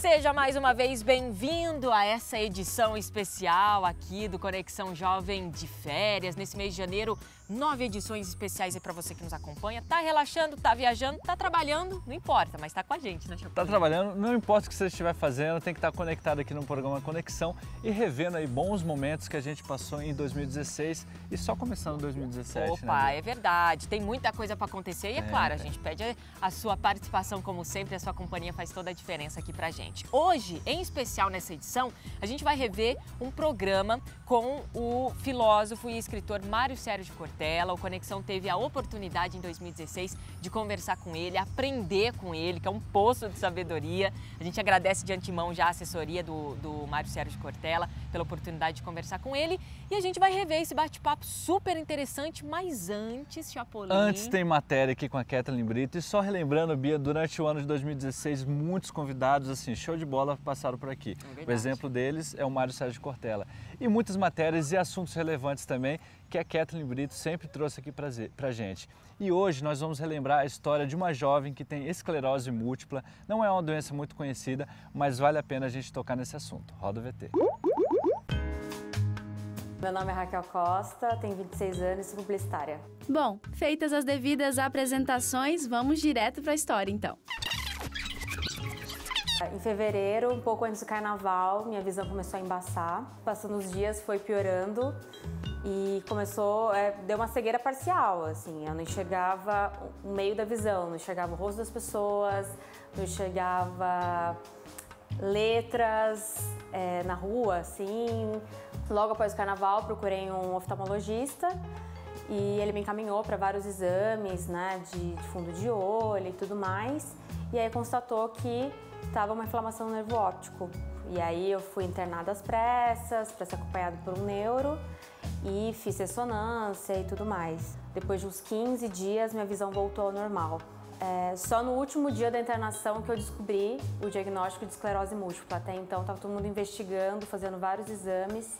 Seja mais uma vez bem-vindo a essa edição especial aqui do Conexão Jovem de Férias. Nesse mês de janeiro, 9 edições especiais aí para você que nos acompanha. Tá relaxando, tá viajando, tá trabalhando, não importa, mas tá com a gente, né, Chapolin? Tá trabalhando, não importa o que você estiver fazendo, tem que estar conectado aqui no programa Conexão e revendo aí bons momentos que a gente passou em 2016 e só começando 2017, Opa, né? é verdade, tem muita coisa para acontecer e é claro, a gente pede a sua participação como sempre, a sua companhia faz toda a diferença aqui pra gente. Hoje, em especial nessa edição, a gente vai rever um programa com o filósofo e escritor Mário Sérgio Cortella. O Conexão teve a oportunidade em 2016 de conversar com ele, aprender com ele, que é um poço de sabedoria. A gente agradece de antemão já a assessoria do Mário Sérgio Cortella pela oportunidade de conversar com ele. E a gente vai rever esse bate-papo super interessante, mas antes, Chapolin... Antes tem matéria aqui com a Kathleen Brito e só relembrando, Bia, durante o ano de 2016, muitos convidados, assim, show de bola, passaram por aqui. O exemplo deles é o Mário Sérgio Cortella. E muitas matérias e assuntos relevantes também que a Kathleen Brito sempre trouxe aqui pra gente. E hoje nós vamos relembrar a história de uma jovem que tem esclerose múltipla. Não é uma doença muito conhecida, mas vale a pena a gente tocar nesse assunto. Roda o VT. Meu nome é Raquel Costa, tenho 26 anos e sou publicitária. Bom, feitas as devidas apresentações, vamos direto para a história então. Em fevereiro, um pouco antes do carnaval, minha visão começou a embaçar. Passando os dias, foi piorando e deu uma cegueira parcial, assim. Eu não enxergava o meio da visão, não enxergava o rosto das pessoas, não enxergava letras na rua, assim. Logo após o carnaval, procurei um oftalmologista e ele me encaminhou para vários exames, né, de fundo de olho e tudo mais. E aí constatou que estava uma inflamação no nervo óptico. E aí eu fui internada às pressas, para ser acompanhada por um neuro e fiz ressonância e tudo mais. Depois de uns 15 dias, minha visão voltou ao normal. Só no último dia da internação que eu descobri o diagnóstico de esclerose múltipla. Até então estava todo mundo investigando, fazendo vários exames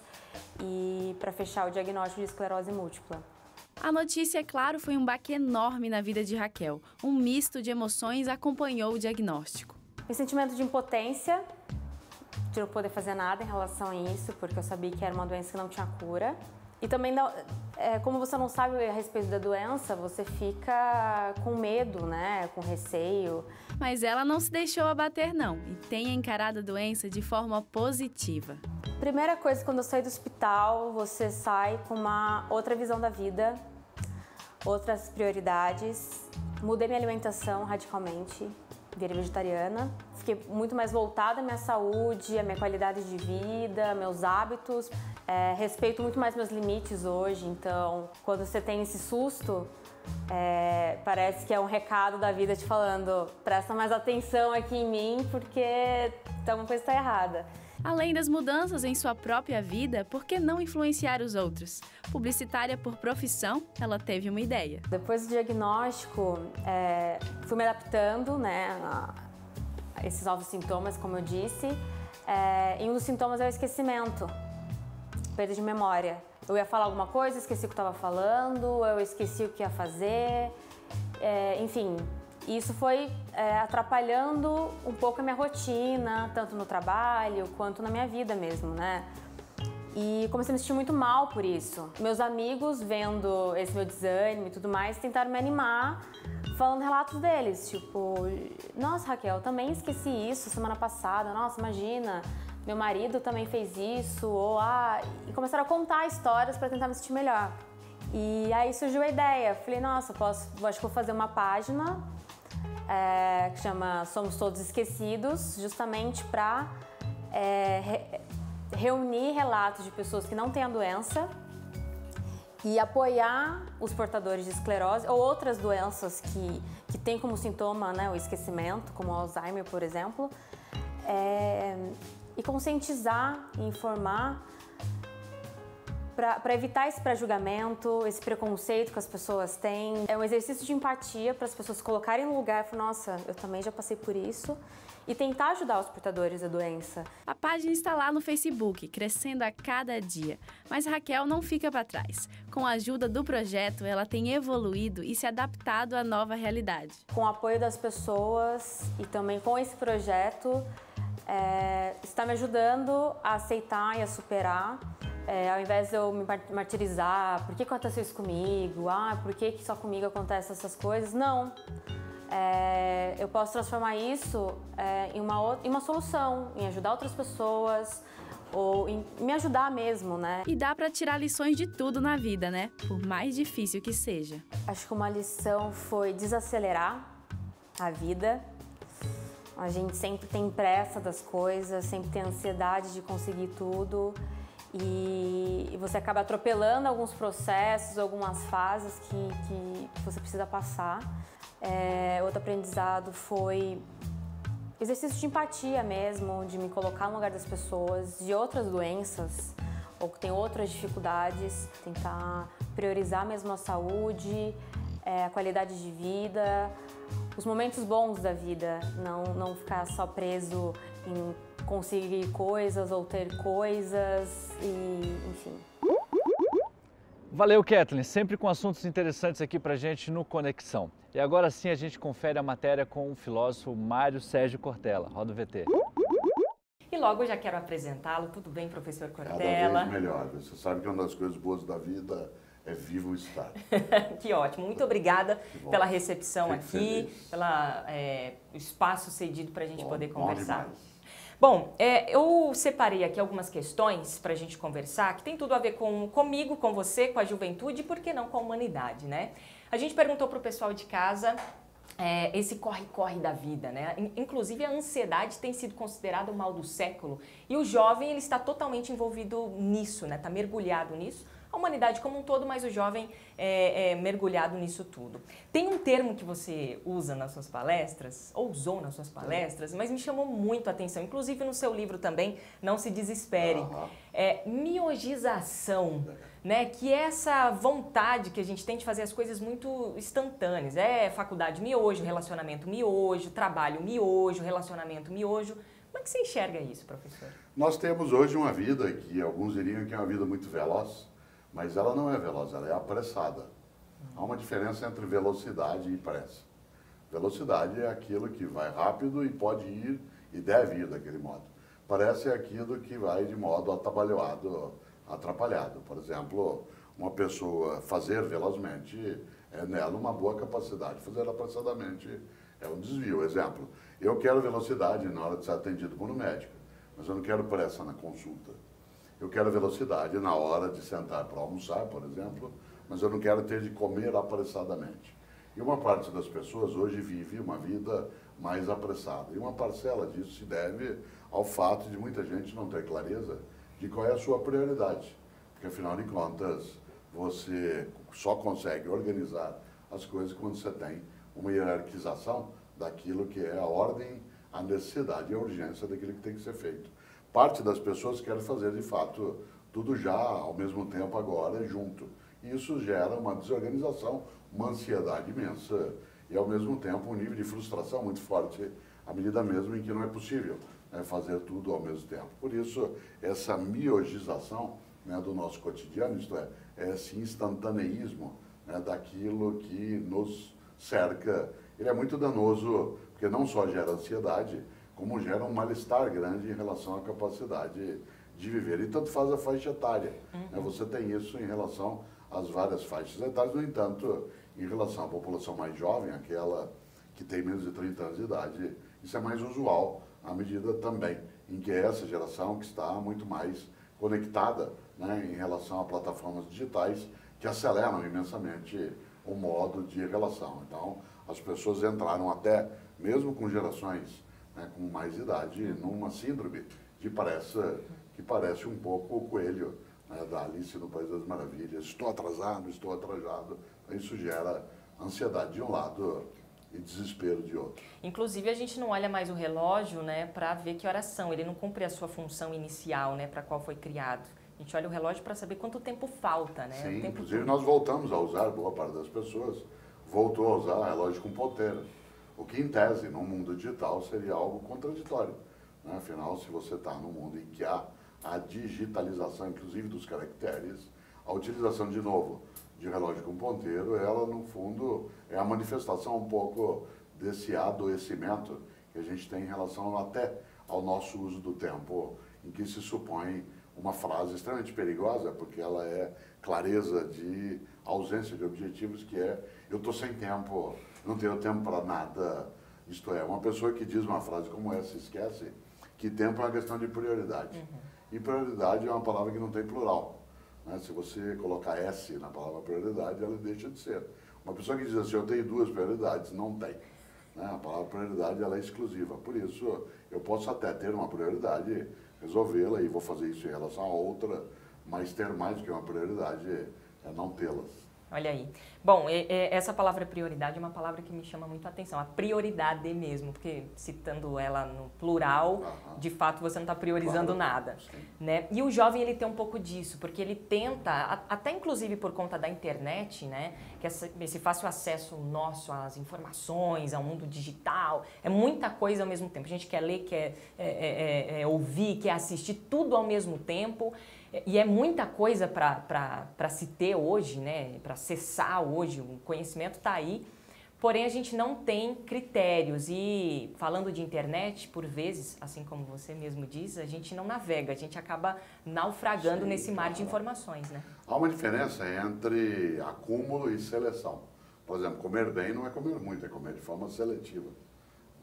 e para fechar o diagnóstico de esclerose múltipla. A notícia, é claro, foi um baque enorme na vida de Raquel. Um misto de emoções acompanhou o diagnóstico. Um sentimento de impotência, de não poder fazer nada em relação a isso, porque eu sabia que era uma doença que não tinha cura. E também, como você não sabe a respeito da doença, você fica com medo, né? Com receio. Mas ela não se deixou abater, não, e tem encarado a doença de forma positiva. Primeira coisa, quando eu saí do hospital, você sai com uma outra visão da vida, outras prioridades. Mudei minha alimentação radicalmente, virei vegetariana. Fiquei muito mais voltada à minha saúde, à minha qualidade de vida, meus hábitos. Respeito muito mais meus limites hoje, então quando você tem esse susto, parece que é um recado da vida te falando: presta mais atenção aqui em mim porque uma coisa está errada. Além das mudanças em sua própria vida, por que não influenciar os outros? Publicitária por profissão, ela teve uma ideia. Depois do diagnóstico, fui me adaptando, né, a esses novos sintomas, como eu disse. E um dos sintomas é o esquecimento, perda de memória. Eu ia falar alguma coisa, esqueci o que estava falando, eu esqueci o que ia fazer, enfim. Isso foi atrapalhando um pouco a minha rotina, tanto no trabalho quanto na minha vida mesmo, né? E comecei a me sentir muito mal por isso. Meus amigos, vendo esse meu desânimo e tudo mais, tentaram me animar, falando relatos deles, tipo: nossa, Raquel, eu também esqueci isso semana passada, nossa, imagina, meu marido também fez isso, e começaram a contar histórias para tentar me sentir melhor. E aí surgiu a ideia, falei: nossa, acho que vou fazer uma página que chama Somos Todos Esquecidos, justamente para reunir relatos de pessoas que não têm a doença e apoiar os portadores de esclerose ou outras doenças que têm como sintoma, né, o esquecimento, como o Alzheimer, por exemplo, e conscientizar e informar para evitar esse pré-julgamento, esse preconceito que as pessoas têm. É um exercício de empatia para as pessoas se colocarem no lugar e falar: nossa, eu também já passei por isso, e tentar ajudar os portadores da doença. A página está lá no Facebook, crescendo a cada dia. Mas Raquel não fica para trás. Com a ajuda do projeto, ela tem evoluído e se adaptado à nova realidade. Com o apoio das pessoas e também com esse projeto, está me ajudando a aceitar e a superar. Ao invés de eu me martirizar, por que aconteceu isso comigo? Por que só comigo acontecem essas coisas? Não. Eu posso transformar isso em uma solução, em ajudar outras pessoas, ou em me ajudar mesmo, né? E dá pra tirar lições de tudo na vida, né? Por mais difícil que seja. Acho que uma lição foi desacelerar a vida. A gente sempre tem pressa das coisas, sempre tem ansiedade de conseguir tudo. E você acaba atropelando alguns processos, algumas fases que você precisa passar. Outro aprendizado foi exercício de empatia mesmo, de me colocar no lugar das pessoas, de outras doenças ou que têm outras dificuldades, tentar priorizar mesmo a saúde, a qualidade de vida, os momentos bons da vida, não ficar só preso em conseguir coisas ou ter coisas e enfim. Valeu, Kathleen, sempre com assuntos interessantes aqui pra gente no Conexão. E agora sim a gente confere a matéria com o filósofo Mário Sérgio Cortella. Roda o VT. E logo eu já quero apresentá-lo. Tudo bem, professor Cortella? Cada vez melhor. Você sabe que uma das coisas boas da vida é vivo estar. Que ótimo. Muito obrigada pela recepção Fico aqui, feliz. pelo espaço cedido para a gente poder Bom conversar. demais. Bom, eu separei aqui algumas questões para a gente conversar, que tem tudo a ver comigo, com você, com a juventude e, por que não, com a humanidade, né? A gente perguntou para o pessoal de casa esse corre-corre da vida, né? Inclusive, a ansiedade tem sido considerada o mal do século e o jovem ele está totalmente envolvido nisso, né? Está mergulhado nisso. A humanidade como um todo, mas o jovem é mergulhado nisso tudo. Tem um termo que você usa nas suas palestras, ou usou nas suas palestras, mas me chamou muito a atenção, inclusive no seu livro também, Não Se Desespere. Miogização, né? Que é essa vontade que a gente tem de fazer as coisas muito instantâneas. Faculdade miojo, relacionamento miojo, trabalho miojo, relacionamento miojo. Como é que você enxerga isso, professor? Nós temos hoje uma vida que alguns diriam que é uma vida muito veloz, mas ela não é veloz, ela é apressada. Há uma diferença entre velocidade e pressa. Velocidade é aquilo que vai rápido e pode ir e deve ir daquele modo. Pressa é aquilo que vai de modo atabalhoado, atrapalhado. Por exemplo, uma pessoa fazer velozmente é nela uma boa capacidade. Fazer apressadamente é um desvio. Exemplo, eu quero velocidade na hora de ser atendido por um médico, mas eu não quero pressa na consulta. Eu quero velocidade na hora de sentar para almoçar, por exemplo, mas eu não quero ter de comer apressadamente. E uma parte das pessoas hoje vive uma vida mais apressada. E uma parcela disso se deve ao fato de muita gente não ter clareza de qual é a sua prioridade. Porque, afinal de contas, você só consegue organizar as coisas quando você tem uma hierarquização daquilo que é a ordem, a necessidade e a urgência daquilo que tem que ser feito. Parte das pessoas querem fazer, de fato, tudo já, ao mesmo tempo, agora, junto. E isso gera uma desorganização, uma ansiedade imensa e, ao mesmo tempo, um nível de frustração muito forte, à medida mesmo em que não é possível fazer tudo ao mesmo tempo. Por isso, essa miogização do nosso cotidiano, isto é, esse instantaneísmo daquilo que nos cerca, ele é muito danoso, porque não só gera ansiedade, como gera um mal-estar grande em relação à capacidade de viver. E tanto faz a faixa etária. Você tem isso em relação às várias faixas etárias. No entanto, em relação à população mais jovem, aquela que tem menos de 30 anos de idade, isso é mais usual, à medida também em que essa geração que está muito mais conectada em relação a plataformas digitais que aceleram imensamente o modo de relação. Então, as pessoas entraram até, mesmo com gerações com mais idade, numa síndrome que parece um pouco o coelho da Alice no País das Maravilhas. Estou atrasado, estou atrasado. Isso gera ansiedade de um lado e desespero de outro. Inclusive, a gente não olha mais o relógio para ver que horas são. Ele não cumpre a sua função inicial, para a qual foi criado. A gente olha o relógio para saber quanto tempo falta, né? Sim, o tempo inclusive todo. Nós voltamos a usar, boa parte das pessoas voltou a usar relógio com ponteira. O que, em tese, no mundo digital, seria algo contraditório. Afinal, se você está num mundo em que há a digitalização, inclusive dos caracteres, a utilização, de novo, de relógio com ponteiro, ela, no fundo, é a manifestação um pouco desse adoecimento que a gente tem em relação até ao nosso uso do tempo, em que se supõe uma frase extremamente perigosa, porque ela é clareza de ausência de objetivos, que é: eu estou sem tempo, não tenho tempo para nada. Isto é, uma pessoa que diz uma frase como essa esquece que tempo é uma questão de prioridade. E prioridade é uma palavra que não tem plural, né? Se você colocar S na palavra prioridade, ela deixa de ser. Uma pessoa que diz assim: eu tenho duas prioridades, não tem. Né? A palavra prioridade, ela é exclusiva. Por isso, eu posso até ter uma prioridade, resolvê-la, e vou fazer isso em relação a outra, mas ter mais do que uma prioridade é não tê-las. Olha aí. Bom, essa palavra prioridade é uma palavra que me chama muito a atenção, a prioridade mesmo, porque citando ela no plural, de fato você não está priorizando nada, né? E o jovem, ele tem um pouco disso, porque ele tenta, até inclusive por conta da internet, né, que esse fácil acesso nosso às informações, ao mundo digital, é muita coisa ao mesmo tempo. A gente quer ler, quer ouvir, quer assistir, tudo ao mesmo tempo. E é muita coisa para se ter hoje, né? Para acessar hoje, o conhecimento está aí, porém a gente não tem critérios. E falando de internet, por vezes, assim como você mesmo diz, a gente não navega, a gente acaba naufragando nesse mar de informações, né? Há uma diferença entre acúmulo e seleção. Por exemplo, comer bem não é comer muito, é comer de forma seletiva,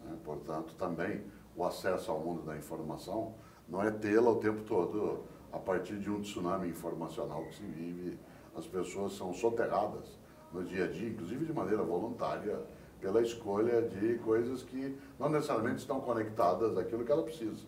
né? Portanto, também o acesso ao mundo da informação não é tê-la o tempo todo. A partir de um tsunami informacional que se vive, as pessoas são soterradas no dia a dia, inclusive de maneira voluntária, pela escolha de coisas que não necessariamente estão conectadas àquilo que ela precisa.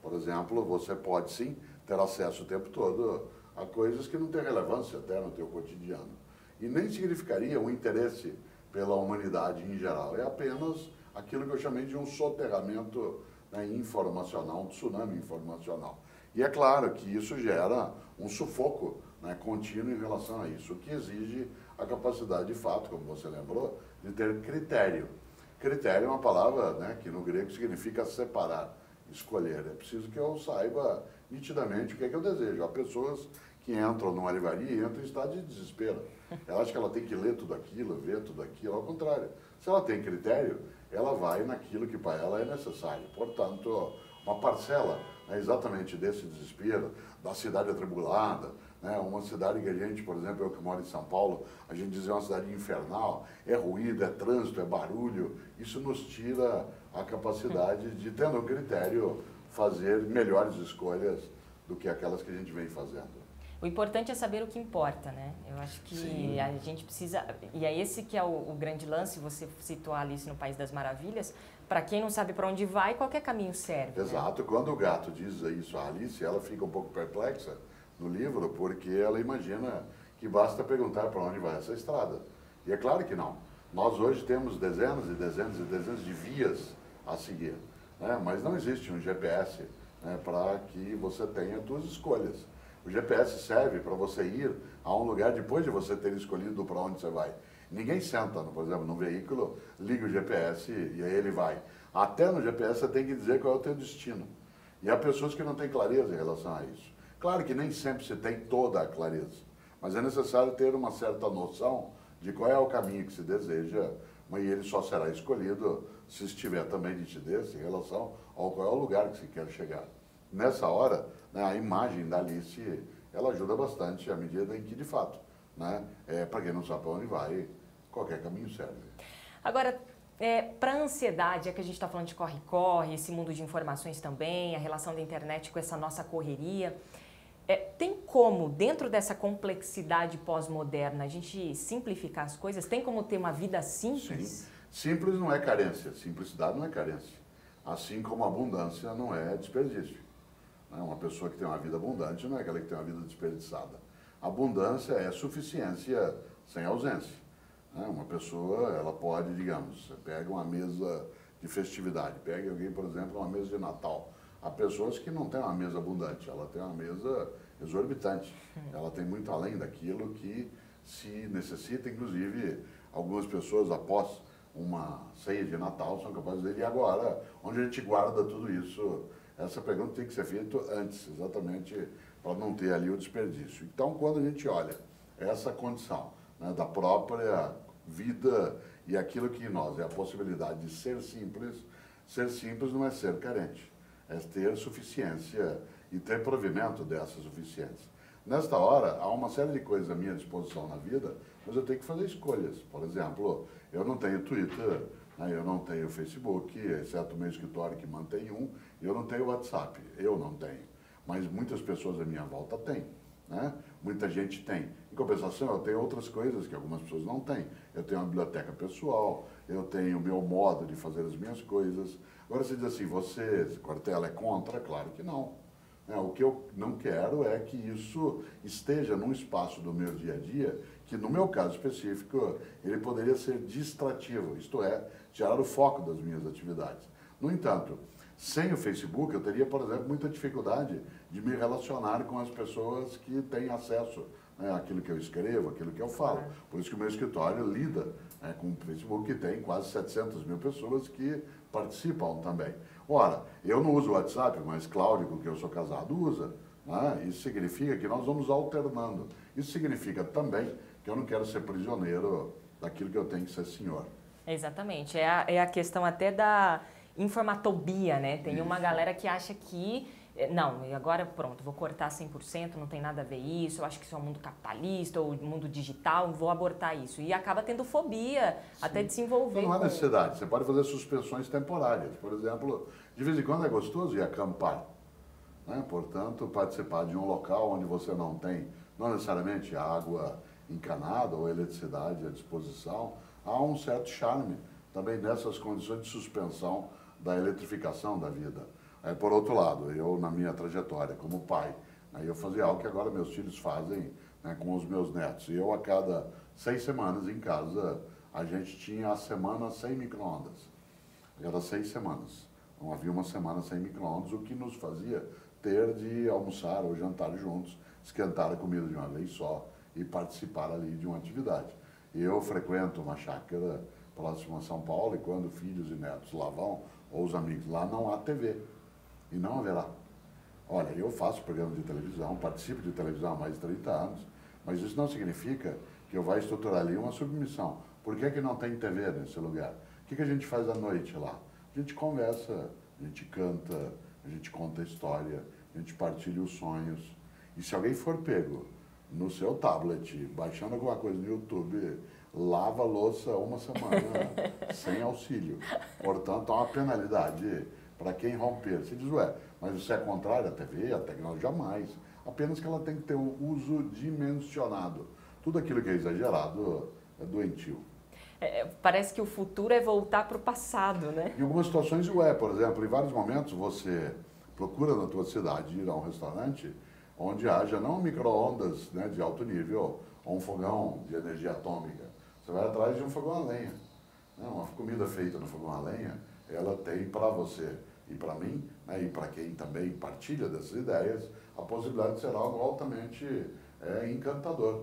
Por exemplo, você pode sim ter acesso o tempo todo a coisas que não têm relevância até no teu cotidiano. E nem significaria um interesse pela humanidade em geral, é apenas aquilo que eu chamei de um soterramento, né, informacional, um tsunami informacional. E é claro que isso gera um sufoco, né, contínuo em relação a isso, o que exige a capacidade de fato, como você lembrou, de ter critério. Critério é uma palavra, né, que no grego significa separar, escolher. É preciso que eu saiba nitidamente o que é que eu desejo. Há pessoas que entram numa livraria e entram em estado de desespero. Ela acha que ela tem que ler tudo aquilo, ver tudo aquilo, ao contrário. Se ela tem critério, ela vai naquilo que para ela é necessário. Portanto, uma parcela, né, exatamente desse desespero, da cidade atribulada, né, uma cidade que a gente, por exemplo, eu que moro em São Paulo, a gente diz é uma cidade infernal, é ruído, é trânsito, é barulho, isso nos tira a capacidade de, tendo um critério, fazer melhores escolhas do que aquelas que a gente vem fazendo. O importante é saber o que importa, né? Eu acho que Sim. A gente precisa... E é esse que é o grande lance, você citou a Alice no País das Maravilhas. Para quem não sabe para onde vai, qualquer caminho serve. Exato. Né? Quando o gato diz isso a Alice, ela fica um pouco perplexa no livro, porque ela imagina que basta perguntar para onde vai essa estrada. E é claro que não. Nós hoje temos dezenas e dezenas e dezenas de vias a seguir, né? Mas não existe um GPS, né, para que você tenha as suas escolhas. O GPS serve para você ir a um lugar depois de você ter escolhido para onde você vai. Ninguém senta, por exemplo, no veículo, liga o GPS e aí ele vai. Até no GPS você tem que dizer qual é o teu destino. E há pessoas que não têm clareza em relação a isso. Claro que nem sempre se tem toda a clareza, mas é necessário ter uma certa noção de qual é o caminho que se deseja, mas ele só será escolhido se estiver também nitidez em relação ao qual é o lugar que se quer chegar. Nessa hora, né, a imagem da Alice, ela ajuda bastante à medida em que, de fato, né, para quem não sabe para onde vai, qualquer caminho serve. Agora, para a ansiedade, é que a gente está falando de corre-corre, esse mundo de informações também, a relação da internet com essa nossa correria, tem como, dentro dessa complexidade pós-moderna, a gente simplificar as coisas? Tem como ter uma vida simples? Sim. Simples não é carência, simplicidade não é carência. Assim como abundância não é desperdício. Uma pessoa que tem uma vida abundante não é aquela que tem uma vida desperdiçada. Abundância é suficiência sem ausência. Uma pessoa, ela pode, digamos, você pega uma mesa de festividade, pega alguém, por exemplo, uma mesa de Natal. Há pessoas que não têm uma mesa abundante, ela tem uma mesa exorbitante. Ela tem muito além daquilo que se necessita, inclusive, algumas pessoas após uma ceia de Natal são capazes de dizer, e agora, onde a gente guarda tudo isso? Essa pergunta tem que ser feita antes, exatamente para não ter ali o desperdício. Então, quando a gente olha essa condição, né, da própria vida e aquilo que em nós é a possibilidade de ser simples não é ser carente. é ter suficiência e ter provimento dessa suficiência. Nesta hora, há uma série de coisas à minha disposição na vida, mas eu tenho que fazer escolhas. Por exemplo, eu não tenho Twitter, né, eu não tenho Facebook, exceto o meu escritório que mantém um, e eu não tenho WhatsApp, eu não tenho. Mas muitas pessoas à minha volta têm, né? Muita gente tem. Em compensação, eu tenho outras coisas que algumas pessoas não têm. Eu tenho uma biblioteca pessoal, eu tenho o meu modo de fazer as minhas coisas. Agora, você diz assim, você, Cortella, é contra? Claro que não. O que eu não quero é que isso esteja num espaço do meu dia a dia, que no meu caso específico, ele poderia ser distrativo, isto é, tirar o foco das minhas atividades. No entanto, sem o Facebook, eu teria, por exemplo, muita dificuldade de me relacionar com as pessoas que têm acesso, né, àquilo que eu escrevo, aquilo que eu falo. Por isso que o meu escritório lida, né, com o Facebook, que tem quase 700 mil pessoas que participam também. Ora, eu não uso o WhatsApp, mas Cláudio, com quem eu sou casado, usa. Né? Isso significa que nós vamos alternando. Isso significa também que eu não quero ser prisioneiro daquilo que eu tenho que ser senhor. Exatamente. É a questão até da informatobia, né? Tem uma galera que acha que não, agora pronto, vou cortar 100%, não tem nada a ver isso, eu acho que isso é um mundo capitalista ou mundo digital, vou abortar isso. E acaba tendo fobia, sim, até de se envolver. Não há necessidade, você pode fazer suspensões temporárias. Por exemplo, de vez em quando é gostoso ir acampar, né? Portanto, participar de um local onde você não tem, não necessariamente água encanada ou eletricidade à disposição, há um certo charme também nessas condições de suspensão da eletrificação da vida. Por outro lado, eu na minha trajetória como pai, eu fazia algo que agora meus filhos fazem, né, com os meus netos. E eu a cada 6 semanas em casa, a gente tinha a semana sem micro-ondas. A cada 6 semanas. Não havia uma semana sem micro-ondas, o que nos fazia ter de almoçar ou jantar juntos, esquentar a comida de uma vez só e participar ali de uma atividade. Eu frequento uma chácara próxima a São Paulo e quando filhos e netos lá vão, ou os amigos lá, não há TV. E não haverá. Olha, eu faço programa de televisão, participo de televisão há mais de 30 anos, mas isso não significa que eu vá estruturar ali uma submissão. Por que que não tem TV nesse lugar? O que a gente faz à noite lá? A gente conversa, a gente canta, a gente conta a história, a gente partilha os sonhos. E se alguém for pego no seu tablet, baixando alguma coisa no YouTube, lava a louça uma semana sem auxílio. Portanto, há uma penalidade para quem romper. Você diz, ué, mas você é contrário à TV, à tecnologia? Jamais. Apenas que ela tem que ter um uso dimensionado. Tudo aquilo que é exagerado é doentio. Parece que o futuro é voltar para o passado, né? Em algumas situações, por exemplo, em vários momentos você procura na tua cidade ir a um restaurante onde haja não micro-ondas, né, de alto nível, ou um fogão de energia atômica. Você vai atrás de um fogão a lenha. Uma comida feita no fogão a lenha, ela tem para você e para mim, né, e para quem também partilha dessas ideias, a possibilidade de ser algo altamente encantador.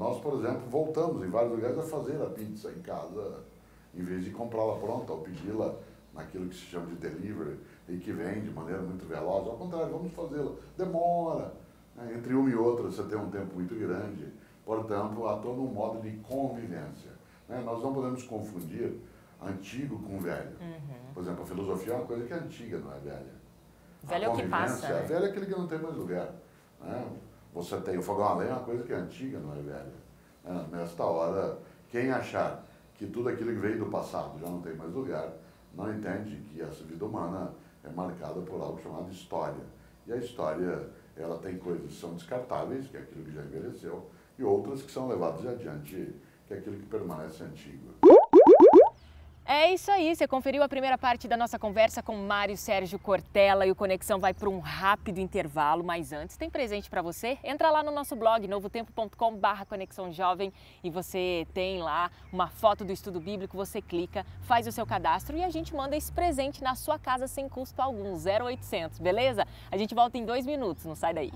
Nós, por exemplo, voltamos em vários lugares a fazer a pizza em casa, em vez de comprá-la pronta ou pedi-la naquilo que se chama de delivery e que vem de maneira muito veloz. Ao contrário, vamos fazê-la. Demora. Entre uma e outra você tem um tempo muito grande. Portanto, há todo um modo de convivência. Nós não podemos confundir antigo com velho. Por exemplo, a filosofia é uma coisa que é antiga, não é velha. Velho é o que passa, né? Velho é aquele que não tem mais lugar. Você tem o fogão a lenha, é uma coisa que é antiga, não é velha. Nesta hora, quem achar que tudo aquilo que veio do passado já não tem mais lugar, não entende que essa vida humana é marcada por algo chamado história. E a história, ela tem coisas que são descartáveis, que é aquilo que já envelheceu, e outras que são levadas adiante, que é aquilo que permanece antigo. É isso aí, você conferiu a primeira parte da nossa conversa com Mário Sérgio Cortella e o Conexão vai para um rápido intervalo, mas antes tem presente para você. Entra lá no nosso blog, novotempo.com/Conexão Jovem e você tem lá uma foto do estudo bíblico, você clica, faz o seu cadastro e a gente manda esse presente na sua casa sem custo algum, 0800, beleza? A gente volta em 2 minutos, não sai daí.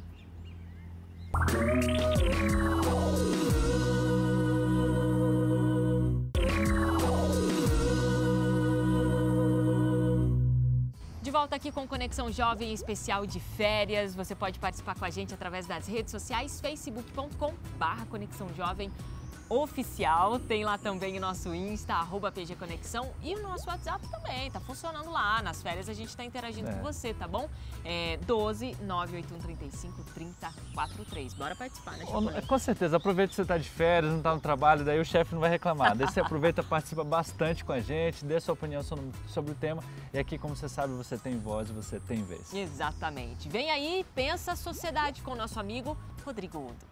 De volta aqui com Conexão Jovem especial de férias. Você pode participar com a gente através das redes sociais, facebook.com/Conexão Jovem. Oficial, tem lá também o nosso Insta, @PG Conexão, e o nosso WhatsApp também, tá funcionando lá. Nas férias a gente tá interagindo com você, tá bom? 12 98135 3043. Bora participar, né, Chapolin? Com certeza, aproveita que você tá de férias, não tá no trabalho, daí o chefe não vai reclamar. Daí você aproveita, participa bastante com a gente, dê sua opinião sobre o tema. E aqui, como você sabe, você tem voz e você tem vez. Exatamente. Vem aí, Pensa a Sociedade com o nosso amigo Rodrigo Udo.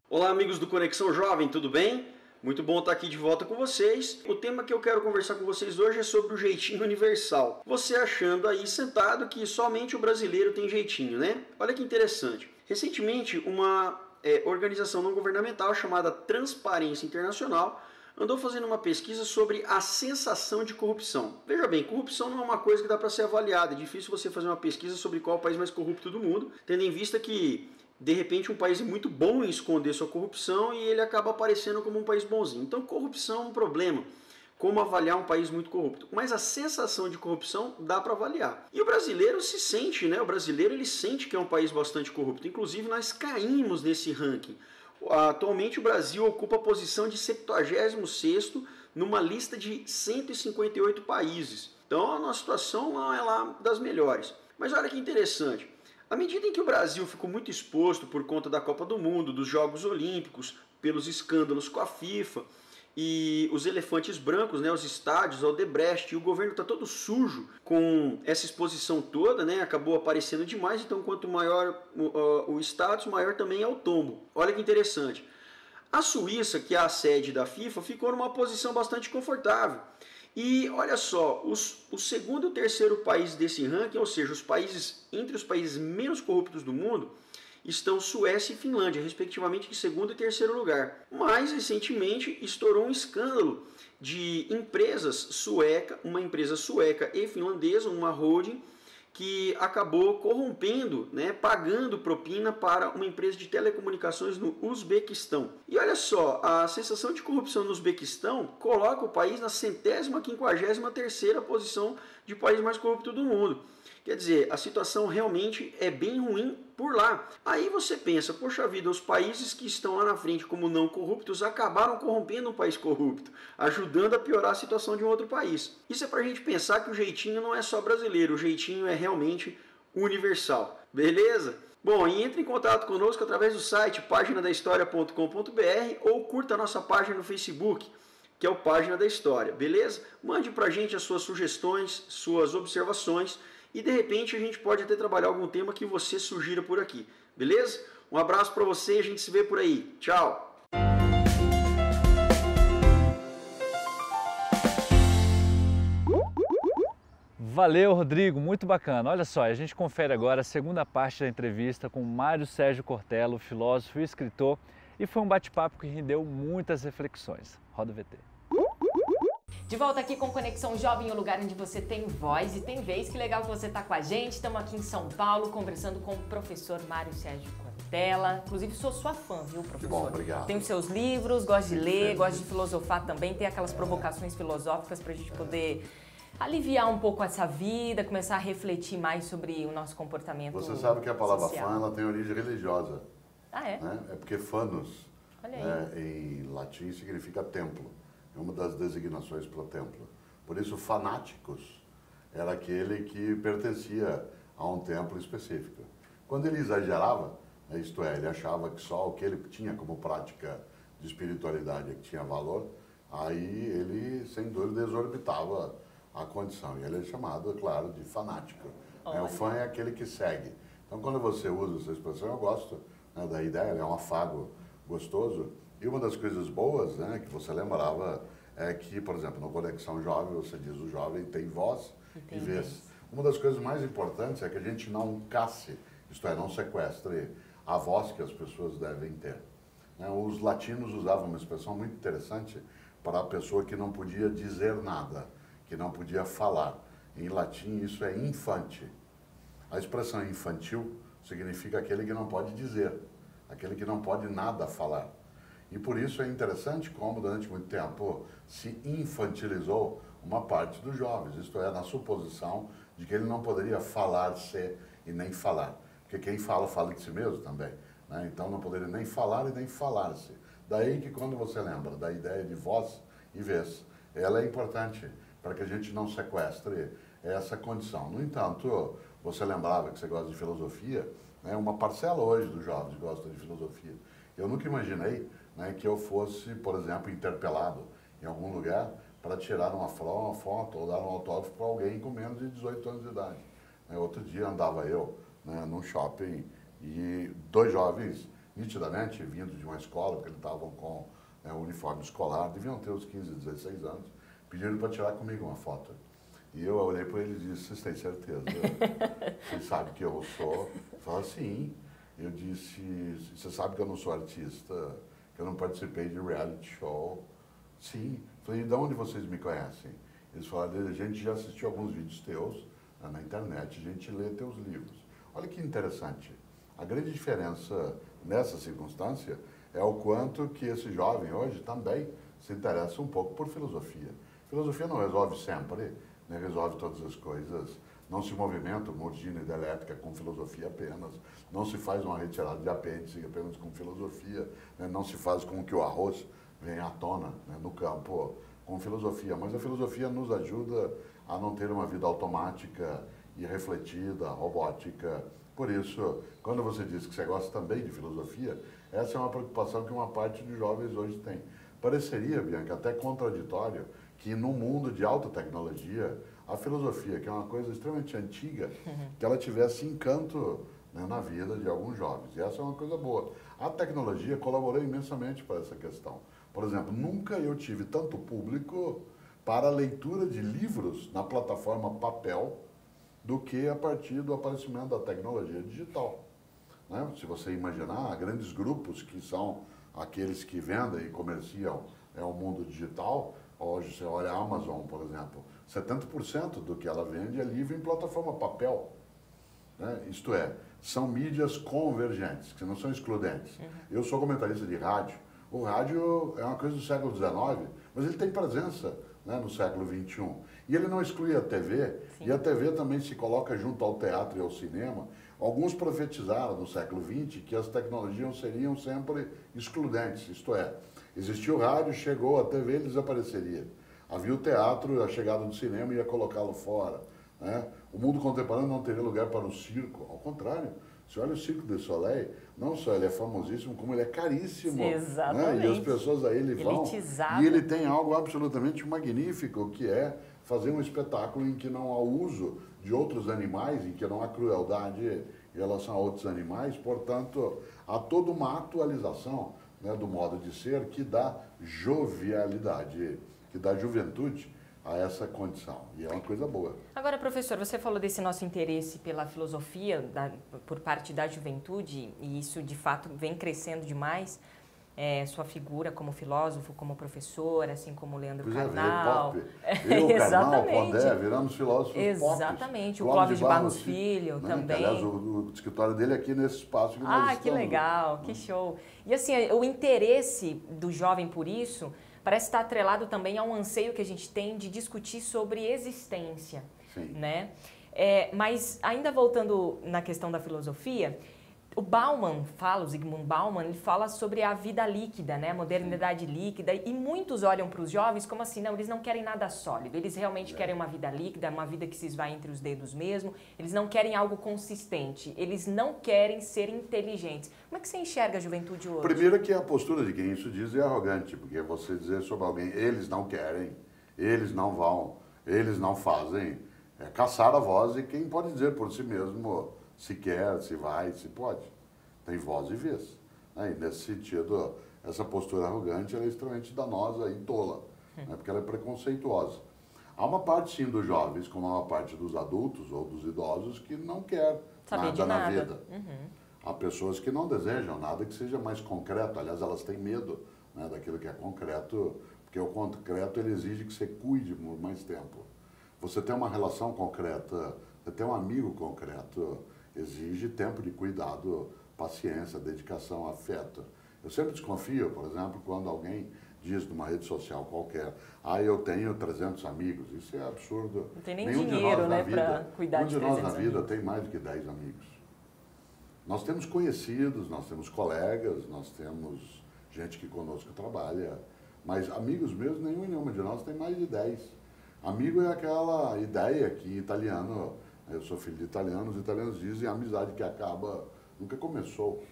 Olá, amigos do Conexão Jovem, tudo bem? Muito bom estar aqui de volta com vocês. O tema que eu quero conversar com vocês hoje é sobre o jeitinho universal. Você achando aí sentado que somente o brasileiro tem jeitinho, né? Olha que interessante. Recentemente, uma organização não governamental chamada Transparência Internacional andou fazendo uma pesquisa sobre a sensação de corrupção. Veja bem, corrupção não é uma coisa que dá para ser avaliada. É difícil você fazer uma pesquisa sobre qual é o país mais corrupto do mundo, tendo em vista que de repente um país é muito bom em esconder sua corrupção e ele acaba aparecendo como um país bonzinho. Então corrupção é um problema. Como avaliar um país muito corrupto? Mas a sensação de corrupção dá para avaliar. E o brasileiro se sente, né? O brasileiro ele sente que é um país bastante corrupto. Inclusive nós caímos nesse ranking. Atualmente o Brasil ocupa a posição de 76º numa lista de 158 países. Então a nossa situação não é lá das melhores. Mas olha que interessante. À medida em que o Brasil ficou muito exposto por conta da Copa do Mundo, dos Jogos Olímpicos, pelos escândalos com a FIFA e os elefantes brancos, né, os estádios, o Odebrecht, e o governo está todo sujo com essa exposição toda, né, acabou aparecendo demais, então quanto maior o status, maior também é o tombo. Olha que interessante. A Suíça, que é a sede da FIFA, ficou numa posição bastante confortável. E olha só, o segundo e o terceiro país desse ranking, ou seja, entre os países menos corruptos do mundo, estão Suécia e Finlândia, respectivamente em segundo e terceiro lugar. Mais recentemente estourou um escândalo de uma empresa sueca e finlandesa, uma holding, que acabou corrompendo, né, pagando propina para uma empresa de telecomunicações no Uzbequistão. E olha só, a sensação de corrupção no Uzbequistão coloca o país na 153ª posição de país mais corrupto do mundo. Quer dizer, a situação realmente é bem ruim por lá. Aí você pensa, poxa vida, os países que estão lá na frente como não corruptos acabaram corrompendo um país corrupto, ajudando a piorar a situação de um outro país. Isso é pra gente pensar que o jeitinho não é só brasileiro, o jeitinho é realmente universal. Beleza? Bom, e entre em contato conosco através do site paginadahistoria.com.br ou curta a nossa página no Facebook, que é o Página da História, beleza? Mande pra gente as suas sugestões, suas observações, e de repente a gente pode até trabalhar algum tema que você sugira por aqui, beleza? Um abraço para você e a gente se vê por aí. Tchau! Valeu, Rodrigo, muito bacana. Olha só, a gente confere agora a segunda parte da entrevista com Mário Sérgio Cortella, filósofo e escritor, e foi um bate-papo que rendeu muitas reflexões. Roda o VT. De volta aqui com Conexão Jovem, o lugar onde você tem voz e tem vez. Que legal que você está com a gente. Estamos aqui em São Paulo conversando com o professor Mário Sérgio Cortella. Inclusive, sou sua fã, viu, professor? Que bom, obrigado. Tem os seus livros, gosto de ler, gosto de filosofar também. Tem aquelas provocações filosóficas para a gente poder aliviar um pouco essa vida, começar a refletir mais sobre o nosso comportamento social. Você sabe que a palavra fã ela tem origem religiosa. Ah, é? Né? É porque fanos, Olha aí. em latim, significa templo. É uma das designações para o templo. Por isso, fanáticos era aquele que pertencia a um templo específico. Quando ele exagerava, isto é, ele achava que só o que ele tinha como prática de espiritualidade que tinha valor, aí ele, sem dúvida, exorbitava a condição. E ele é chamado, claro, de fanático. O fã é aquele que segue. Então, quando você usa essa expressão, eu gosto, né, da ideia, é um afago gostoso. E uma das coisas boas, né, que você lembrava é que, por exemplo, no Conexão Jovem, você diz o jovem tem voz e vez. Uma das coisas mais importantes é que a gente não casse, isto é, não sequestre a voz que as pessoas devem ter. Os latinos usavam uma expressão muito interessante para a pessoa que não podia dizer nada, que não podia falar. Em latim, isso é infante. A expressão infantil significa aquele que não pode dizer, aquele que não pode nada falar. E por isso é interessante como, durante muito tempo, se infantilizou uma parte dos jovens, isto é, na suposição de que ele não poderia falar-se e nem falar. porque quem fala, fala de si mesmo também. Né? Então não poderia nem falar e nem falar-se. Daí que quando você lembra da ideia de voz e vez, ela é importante para que a gente não sequestre essa condição. No entanto, você lembrava que você gosta de filosofia, né? Uma parcela hoje dos jovens gosta de filosofia. Eu nunca imaginei, né, que eu fosse, por exemplo, interpelado em algum lugar para tirar uma foto ou dar um autógrafo para alguém com menos de 18 anos de idade. Outro dia andava eu, né, num shopping e 2 jovens, nitidamente, vindo de uma escola, porque eles estavam com o uniforme escolar, deviam ter uns 15, 16 anos, pediram para tirar comigo uma foto. E eu olhei para eles e disse, vocês têm certeza? Vocês sabem que eu sou? Falaram, sim. Eu disse, você sabe que eu não sou artista, que eu não participei de reality show? Sim. Falei, de onde vocês me conhecem? Eles falaram, a gente já assistiu alguns vídeos teus na internet, a gente lê teus livros. Olha que interessante. A grande diferença nessa circunstância é o quanto que esse jovem hoje também se interessa um pouco por filosofia. Filosofia não resolve sempre, né? Resolve todas as coisas. Não se movimenta uma usina hidrelétrica com filosofia apenas. Não se faz uma retirada de apêndice apenas com filosofia. Né? Não se faz com que o arroz venha à tona, né, no campo com filosofia. Mas a filosofia nos ajuda a não ter uma vida automática e refletida, robótica. Por isso, quando você diz que você gosta também de filosofia, essa é uma preocupação que uma parte dos jovens hoje tem. Pareceria, Bianca, até contraditório que no mundo de alta tecnologia, a filosofia, que é uma coisa extremamente antiga, que ela tivesse encanto, né, na vida de alguns jovens. E essa é uma coisa boa. A tecnologia colaborou imensamente para essa questão. Por exemplo, nunca eu tive tanto público para a leitura de livros na plataforma papel do que a partir do aparecimento da tecnologia digital. Né? Se você imaginar, grandes grupos que são aqueles que vendem e comerciam o mundo digital, hoje você olha a Amazon, por exemplo, 70% do que ela vende é livro em plataforma papel. Né? Isto é, são mídias convergentes, que não são excludentes. Eu sou comentarista de rádio. O rádio é uma coisa do século XIX, mas ele tem presença, né, no século XXI. E ele não exclui a TV, sim, e a TV também se coloca junto ao teatro e ao cinema. Alguns profetizaram no século XX que as tecnologias seriam sempre excludentes, isto é, existia o rádio, chegou a TV, ele desapareceria. Havia o teatro, a chegada do cinema ia colocá-lo fora. Né? O mundo contemporâneo não teria lugar para o circo, ao contrário. Você olha o Cirque du Soleil, não só ele é famosíssimo, como ele é caríssimo. Exatamente. Né? E as pessoas a ele vão. Elitizado. E ele tem algo absolutamente magnífico, que é fazer um espetáculo em que não há uso de outros animais, em que não há crueldade em relação a outros animais. Portanto, há toda uma atualização, né, do modo de ser que dá jovialidade, que dá juventude a essa condição. E é uma coisa boa. Agora, professor, você falou desse nosso interesse pela filosofia por parte da juventude, e isso, de fato, vem crescendo demais. Sua figura como filósofo, como professor, assim como o Leandro Carnal. Eu, Carnal, Pondé, viramos filósofos pop. Exatamente. O Clóvis de Barros Filho, né, também. Aliás, o escritório dele é aqui nesse espaço que nós estamos. Que legal, que show. E assim, o interesse do jovem por isso parece estar atrelado também a um anseio que a gente tem de discutir sobre existência. Sim. Né? Mas ainda voltando na questão da filosofia, o Bauman fala, o Zygmunt Bauman, ele fala sobre a vida líquida, né? A modernidade líquida, e muitos olham para os jovens como assim, não, eles não querem nada sólido, eles realmente querem uma vida líquida, uma vida que se esvai entre os dedos mesmo, eles não querem algo consistente, eles não querem ser inteligentes. Como é que você enxerga a juventude hoje? Primeiro que a postura de quem isso diz é arrogante, porque você dizer sobre alguém, eles não querem, eles não vão, eles não fazem, é caçar a voz de quem pode dizer por si mesmo se quer, se vai, se pode. Tem voz e vez. E nesse sentido, essa postura arrogante ela é extremamente danosa e tola, né, porque ela é preconceituosa. Há uma parte, sim, dos jovens, como há uma parte dos adultos ou dos idosos, que não quer nada na vida. Há pessoas que não desejam nada que seja mais concreto. Aliás, elas têm medo, né, daquilo que é concreto, porque o concreto ele exige que você cuide por mais tempo. Você tem uma relação concreta, você tem um amigo concreto, exige tempo de cuidado, paciência, dedicação, afeto. Eu sempre desconfio, por exemplo, quando alguém diz numa rede social qualquer, eu tenho 300 amigos. Isso é absurdo. Não tem nem dinheiro, né, para cuidar de 300 amigos. Nenhum de nós na vida tem mais do que 10 amigos. Nós temos conhecidos, nós temos colegas, nós temos gente que conosco trabalha, mas amigos meus, nenhuma de nós tem mais de 10. Amigo é aquela ideia que italiano, eu sou filho de italianos, os italianos dizem a amizade que acaba nunca começou.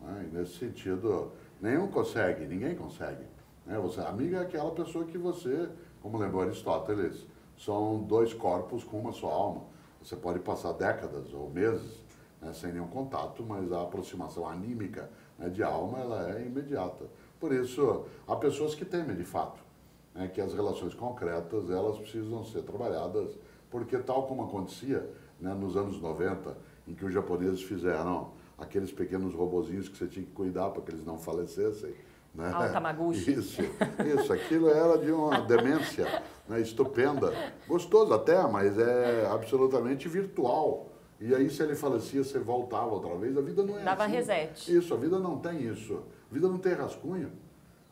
Né? E nesse sentido, ninguém consegue. Né? Amigo é aquela pessoa que você, como lembrou Aristóteles, são dois corpos com uma só alma. Você pode passar décadas ou meses, né, sem nenhum contato, mas a aproximação anímica, né, de alma ela é imediata. Por isso, há pessoas que temem de fato, né, que as relações concretas elas precisam ser trabalhadas, porque tal como acontecia, né, nos anos 90, em que os japoneses fizeram aqueles pequenos robozinhos que você tinha que cuidar para que eles não falecessem. Né? O Tamaguchi. Isso, aquilo era de uma demência, né, estupenda, gostoso até, mas é absolutamente virtual. E aí, se ele falecia, você voltava outra vez, a vida não é Dava assim. reset. Isso, a vida não tem isso. A vida não tem rascunho.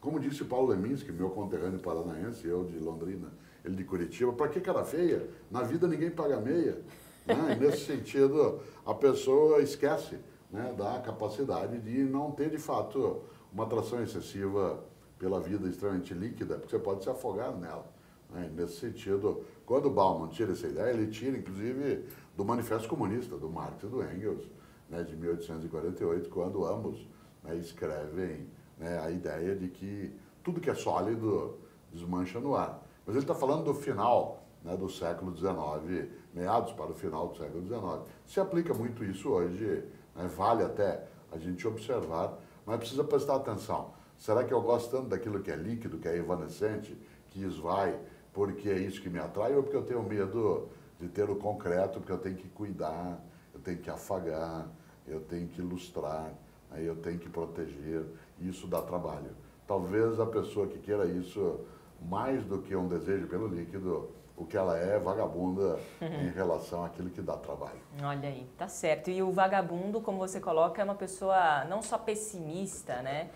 Como disse Paulo Leminski, meu conterrâneo paranaense, eu de Londrina, ele de Curitiba, para que cara feia? Na vida ninguém paga meia. Né? E nesse sentido, a pessoa esquece, né, da capacidade de não ter, de fato, uma atração excessiva pela vida extremamente líquida, porque você pode se afogar nela. Né? Nesse sentido, quando o Bauman tira essa ideia, ele tira, inclusive, do Manifesto Comunista, do Marx e do Engels, né, de 1848, quando ambos, né, escrevem, né, a ideia de que tudo que é sólido desmancha no ar. Mas ele está falando do final, né, do século XIX, meados para o final do século XIX. Se aplica muito isso hoje, né, vale até a gente observar, mas precisa prestar atenção. Será que eu gosto tanto daquilo que é líquido, que é evanescente, que esvai, porque é isso que me atrai, ou porque eu tenho medo de ter o concreto, porque eu tenho que cuidar, eu tenho que afagar, eu tenho que ilustrar, aí eu tenho que proteger, e isso dá trabalho. Talvez a pessoa que queira isso, mais do que um desejo pelo líquido, o que ela é vagabunda em relação àquilo que dá trabalho. Olha aí, tá certo. E o vagabundo, como você coloca, é uma pessoa não só pessimista, né?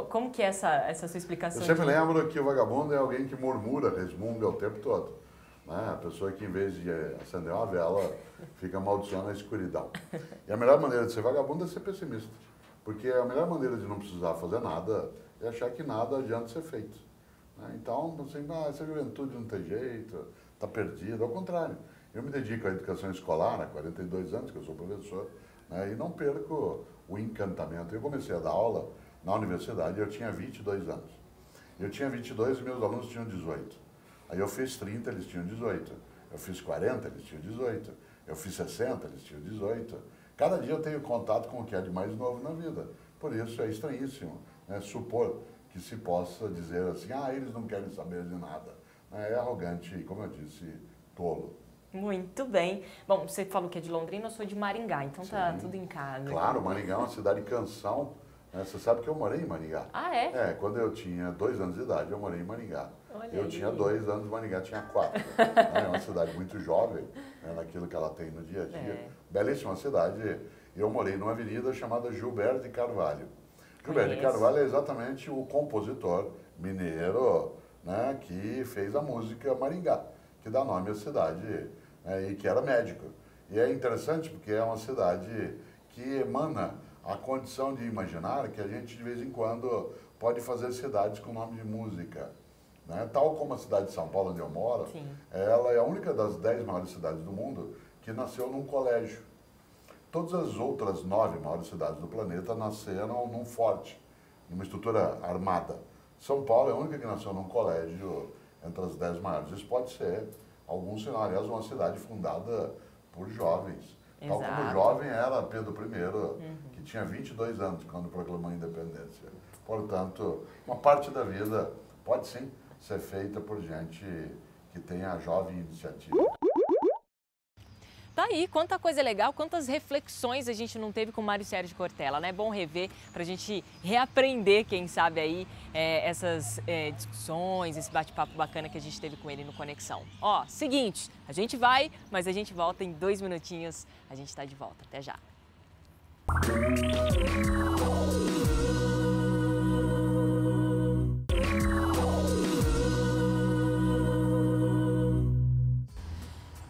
Como que é essa sua explicação? Eu sempre lembro que o vagabundo é alguém que murmura, resmunga o tempo todo. Né? A pessoa que, em vez de acender uma vela, fica amaldiçoando a escuridão. E a melhor maneira de ser vagabundo é ser pessimista. Porque a melhor maneira de não precisar fazer nada é achar que nada adianta ser feito. Né? Então, assim, essa juventude não tem jeito, está perdida. Ao contrário, eu me dedico à educação escolar há 42 anos, que eu sou professor, né? E não perco o encantamento. Eu comecei a dar aula na universidade, eu tinha 22 anos. Eu tinha 22 e meus alunos tinham 18. Aí eu fiz 30, eles tinham 18. Eu fiz 40, eles tinham 18. Eu fiz 60, eles tinham 18. Cada dia eu tenho contato com o que é de mais novo na vida. Por isso é estranhíssimo, né, supor que se possa dizer assim, eles não querem saber de nada. É arrogante e, como eu disse, tolo. Muito bem. Bom, você falou que é de Londrina, eu sou de Maringá, então sim, tá tudo em casa. Claro, Maringá é uma cidade canção. Né? Você sabe que eu morei em Maringá. Ah, é? Quando eu tinha 2 anos de idade, eu morei em Maringá. Olha eu aí. tinha 2 anos, Maringá tinha 4. Né? É uma cidade muito jovem, né, naquilo que ela tem no dia a dia. Belíssima cidade. Eu morei numa avenida chamada Gilberto de Carvalho. Gilberto de Carvalho é exatamente o compositor mineiro, né, que fez a música Maringá, que dá nome à cidade, né, e que era médico. E é interessante porque é uma cidade que emana a condição de imaginar que a gente de vez em quando pode fazer cidades com nome de música. Né? Tal como a cidade de São Paulo, onde eu moro, sim, ela é a única das 10 maiores cidades do mundo que nasceu num colégio. Todas as outras 9 maiores cidades do planeta nasceram num forte, numa estrutura armada. São Paulo é a única que nasceu num colégio entre as 10 maiores. Isso pode ser algum sinal, aliás, uma cidade fundada por jovens. Exato. Tal como jovem era Pedro I, que tinha 22 anos quando proclamou a independência. Portanto, uma parte da vida pode sim ser feita por gente que tem a jovem iniciativa. Tá aí, quanta coisa legal, quantas reflexões a gente não teve com o Mário Sérgio Cortella, né? É bom rever pra gente reaprender, quem sabe aí, essas discussões, esse bate-papo bacana que a gente teve com ele no Conexão. Ó, seguinte, a gente vai, mas a gente volta em 2 minutinhos, a gente tá de volta. Até já.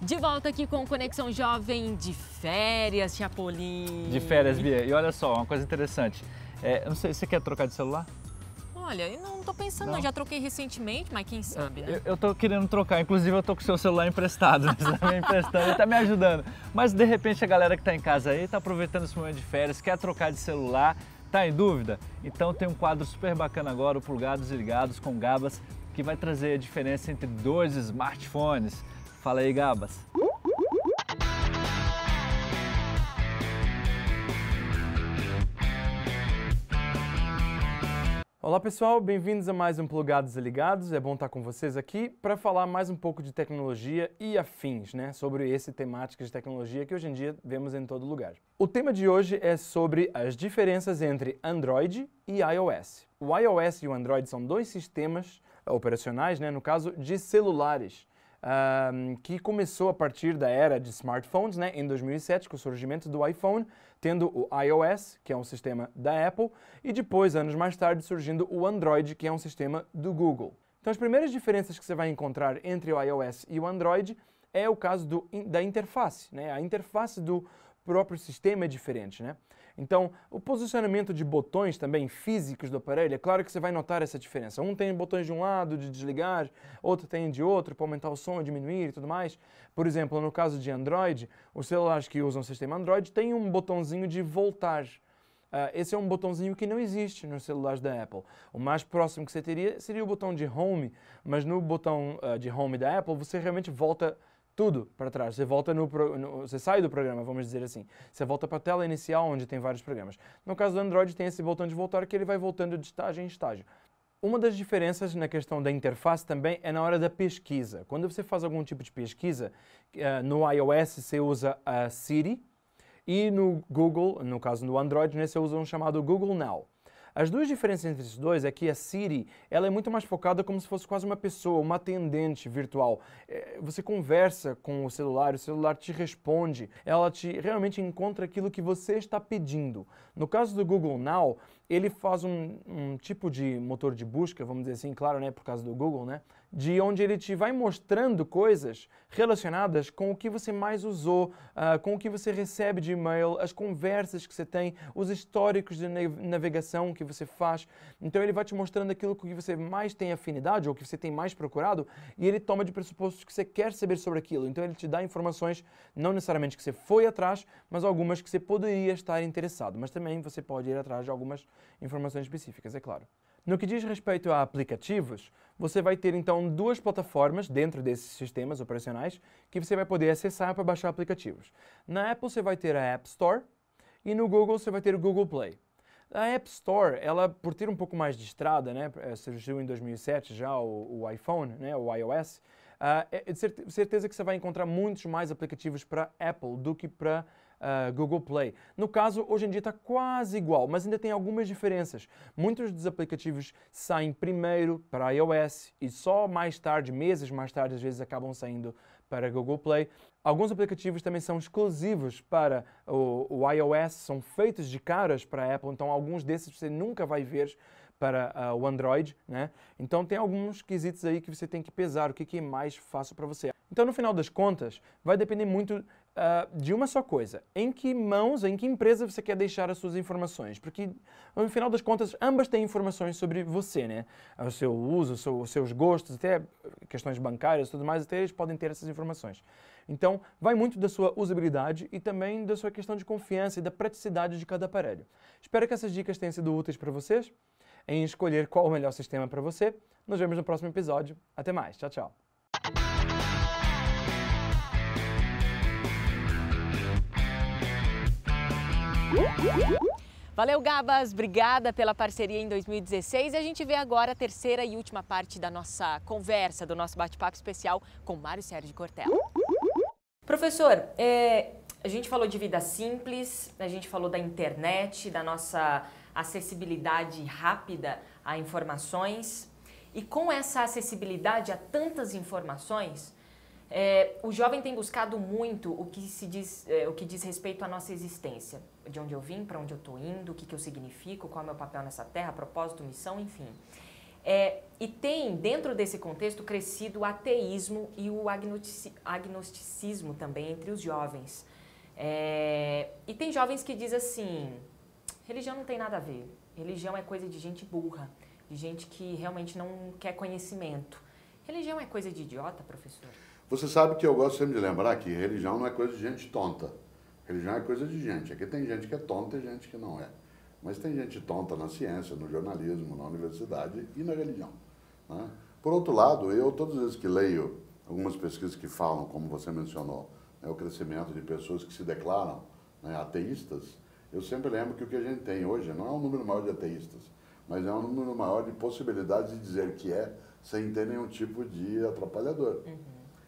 De volta aqui com Conexão Jovem de férias, Tia Pauline. De férias, Bia. E olha só, uma coisa interessante. Eu não sei, você quer trocar de celular? Olha, eu não tô pensando, não. Já troquei recentemente, mas quem sabe, né? Eu tô querendo trocar, inclusive eu tô com o seu celular emprestado, né? Você tá me emprestando, ele tá me ajudando. Mas de repente a galera que tá em casa aí tá aproveitando esse momento de férias, quer trocar de celular, tá em dúvida? Então tem um quadro super bacana agora, o Plugados e Ligados com Gabas, que vai trazer a diferença entre 2 smartphones. Fala aí, Gabas. Olá pessoal, bem-vindos a mais um Plugados e Ligados. É bom estar com vocês aqui para falar mais um pouco de tecnologia e afins, né? Sobre esse temática de tecnologia que hoje em dia vemos em todo lugar. O tema de hoje é sobre as diferenças entre Android e iOS. O iOS e o Android são 2 sistemas operacionais, né? No caso de celulares, que começou a partir da era de smartphones, né? Em 2007, com o surgimento do iPhone, tendo o iOS, que é um sistema da Apple, e depois, anos mais tarde, surgindo o Android, que é um sistema do Google. Então, as primeiras diferenças que você vai encontrar entre o iOS e o Android é o caso da interface, né? A interface do próprio sistema é diferente, né? Então, o posicionamento de botões também físicos do aparelho, é claro que você vai notar essa diferença. Um tem botões de um lado, de desligar, outro tem de outro, para aumentar o som, diminuir e tudo mais. Por exemplo, no caso de Android, os celulares que usam o sistema Android têm um botãozinho de voltar. Esse é um botãozinho que não existe nos celulares da Apple. O mais próximo que você teria seria o botão de Home, mas no botão de Home da Apple você realmente volta tudo para trás. Você volta você sai do programa, vamos dizer assim. Você volta para a tela inicial, onde tem vários programas. No caso do Android, tem esse botão de voltar que ele vai voltando de estágio em estágio. Uma das diferenças na questão da interface também é na hora da pesquisa. Quando você faz algum tipo de pesquisa, no iOS você usa a Siri e no Google, no caso do Android, você usa um chamado Google Now. As 2 diferenças entre esses dois é que a Siri ela é muito mais focada como se fosse quase uma pessoa, uma atendente virtual. Você conversa com o celular te responde, ela realmente encontra aquilo que você está pedindo. No caso do Google Now, ele faz um tipo de motor de busca, vamos dizer assim, claro, né, por causa do Google, né, de onde ele te vai mostrando coisas relacionadas com o que você mais usou, com o que você recebe de e-mail, as conversas que você tem, os históricos de navegação que você faz. Então ele vai te mostrando aquilo que você mais tem afinidade ou que você tem mais procurado e ele toma de pressupostos que você quer saber sobre aquilo. Então ele te dá informações, não necessariamente que você foi atrás, mas algumas que você poderia estar interessado. Mas também você pode ir atrás de algumas informações específicas, é claro. No que diz respeito a aplicativos, você vai ter então 2 plataformas dentro desses sistemas operacionais que você vai poder acessar para baixar aplicativos. Na Apple você vai ter a App Store e no Google você vai ter o Google Play. A App Store, ela por ter um pouco mais de estrada, né, surgiu em 2007 já o iPhone, né, o iOS, é de certeza que você vai encontrar muitos mais aplicativos para Apple do que para Google Play. No caso, hoje em dia está quase igual, mas ainda tem algumas diferenças. Muitos dos aplicativos saem primeiro para iOS e só mais tarde, meses mais tarde, às vezes acabam saindo para Google Play. Alguns aplicativos também são exclusivos para o iOS, são feitos de caras para a Apple, então alguns desses você nunca vai ver para o Android, né? Então tem alguns quesitos aí que você tem que pesar, o que é mais fácil para você. Então no final das contas, vai depender muito de uma só coisa. Em que mãos, em que empresa você quer deixar as suas informações? Porque no final das contas, ambas têm informações sobre você, né? O seu uso, os seus gostos, até questões bancárias e tudo mais, até eles podem ter essas informações. Então, vai muito da sua usabilidade e também da sua questão de confiança e da praticidade de cada aparelho. Espero que essas dicas tenham sido úteis para vocês em escolher qual o melhor sistema para você. Nos vemos no próximo episódio. Até mais. Tchau, tchau. Valeu, Gabas. Obrigada pela parceria em 2016. E a gente vê agora a terceira e última parte da nossa conversa, do nosso bate-papo especial com Mário Sérgio Cortella. Professor, a gente falou de vida simples, a gente falou da internet, da nossa acessibilidade rápida a informações. E com essa acessibilidade a tantas informações, o jovem tem buscado muito o que diz respeito à nossa existência. De onde eu vim, para onde eu estou indo, o que eu significo, qual é o meu papel nessa terra, propósito, missão, enfim. E tem, dentro desse contexto, crescido o ateísmo e o agnosticismo também entre os jovens. E tem jovens que dizem assim, religião não tem nada a ver, religião é coisa de gente burra, de gente que realmente não quer conhecimento. Religião é coisa de idiota, professor? Você sabe que eu gosto sempre de lembrar que religião não é coisa de gente tonta. Religião é coisa de gente. Aqui tem gente que é tonta e gente que não é. Mas tem gente tonta na ciência, no jornalismo, na universidade e na religião, né? Por outro lado, eu todas as vezes que leio algumas pesquisas que falam, como você mencionou, né, o crescimento de pessoas que se declaram, né, ateístas, eu sempre lembro que o que a gente tem hoje não é um número maior de ateístas, mas é um número maior de possibilidades de dizer que é, sem ter nenhum tipo de atrapalhador.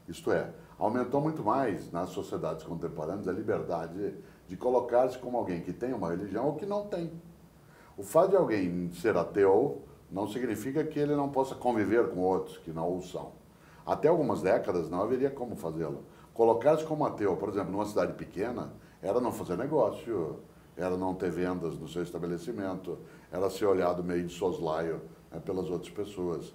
Isto é, aumentou muito mais nas sociedades contemporâneas a liberdade de colocar-se como alguém que tem uma religião ou que não tem. O fato de alguém ser ateu não significa que ele não possa conviver com outros que não o são. Até algumas décadas não haveria como fazê-lo. Colocar-se como ateu, por exemplo, numa cidade pequena, era não fazer negócio, era não ter vendas no seu estabelecimento, era ser olhado meio de soslaio, né, pelas outras pessoas.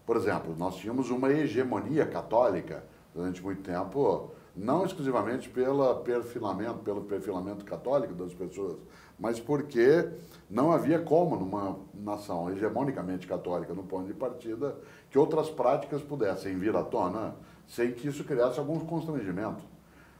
Por exemplo, nós tínhamos uma hegemonia católica durante muito tempo, não exclusivamente pelo perfilamento católico das pessoas, mas porque não havia como, numa nação hegemonicamente católica no ponto de partida, que outras práticas pudessem vir à tona sem que isso criasse algum constrangimento.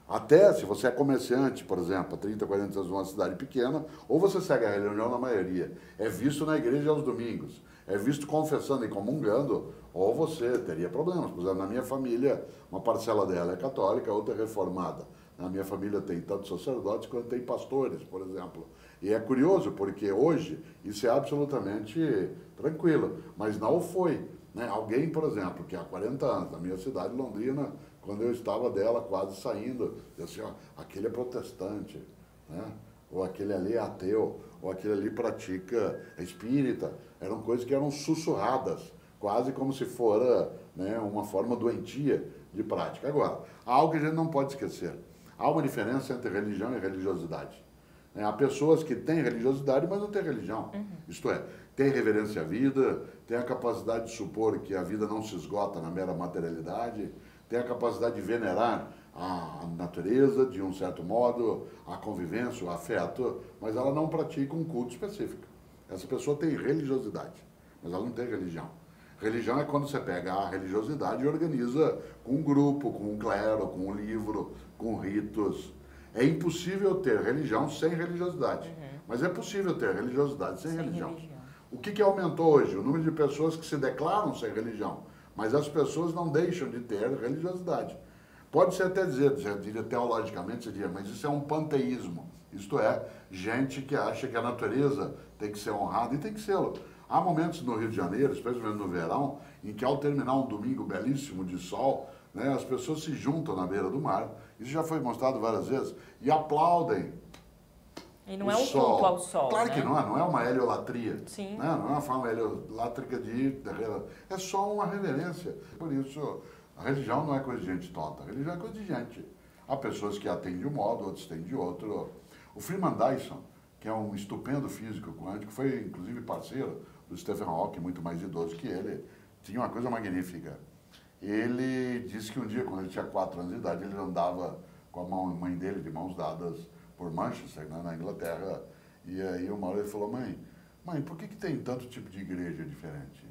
Até se você é comerciante, por exemplo, há 30, 40 anos numa cidade pequena, ou você segue a religião na maioria, é visto na igreja aos domingos, é visto confessando e comungando, ou você teria problemas. Por exemplo, na minha família, uma parcela dela é católica, outra é reformada. Na minha família tem tanto sacerdotes quanto tem pastores, por exemplo. E é curioso, porque hoje isso é absolutamente tranquilo, mas não foi, né? Alguém, por exemplo, que há 40 anos, na minha cidade, Londrina, quando eu estava dela quase saindo, dizia assim, ó, aquele é protestante, né? Ou aquele ali é ateu, ou aquele ali pratica espírita. Eram coisas que eram sussurradas, quase como se fora, né, uma forma doentia de prática. Agora, há algo que a gente não pode esquecer. Há uma diferença entre religião e religiosidade. Há pessoas que têm religiosidade, mas não têm religião. Isto é, têm reverência à vida, têm a capacidade de supor que a vida não se esgota na mera materialidade, têm a capacidade de venerar a natureza, de um certo modo, a convivência, o afeto, mas ela não pratica um culto específico. Essa pessoa tem religiosidade, mas ela não tem religião. Religião é quando você pega a religiosidade e organiza com um grupo, com um clero, com um livro, com ritos. É impossível ter religião sem religiosidade, mas é possível ter religiosidade sem religião. O que aumentou hoje? O número de pessoas que se declaram sem religião, mas as pessoas não deixam de ter religiosidade. Pode-se até dizer, teologicamente, você diria, mas isso é um panteísmo. Isto é, gente que acha que a natureza tem que ser honrada e tem que ser. Há momentos no Rio de Janeiro, especialmente no verão, em que ao terminar um domingo belíssimo de sol, né, as pessoas se juntam na beira do mar, isso já foi mostrado várias vezes, e aplaudem. E não é um culto ao sol, claro, né? Que não é uma heliolatria. Sim. Né? Não é uma forma heliolátrica é só uma reverência. Por isso, a religião não é coisa de gente tonta, a religião é coisa de gente. Há pessoas que a têm de um modo, outros têm de outro. O Freeman Dyson, que é um estupendo físico quântico, foi inclusive parceiro do Stephen Hawking, muito mais idoso que ele, tinha uma coisa magnífica. Ele disse que um dia, quando ele tinha 4 anos de idade, ele andava com a mãe dele de mãos dadas por Manchester, né, na Inglaterra, e aí uma hora ele falou, mãe, por que tem tanto tipo de igreja diferente?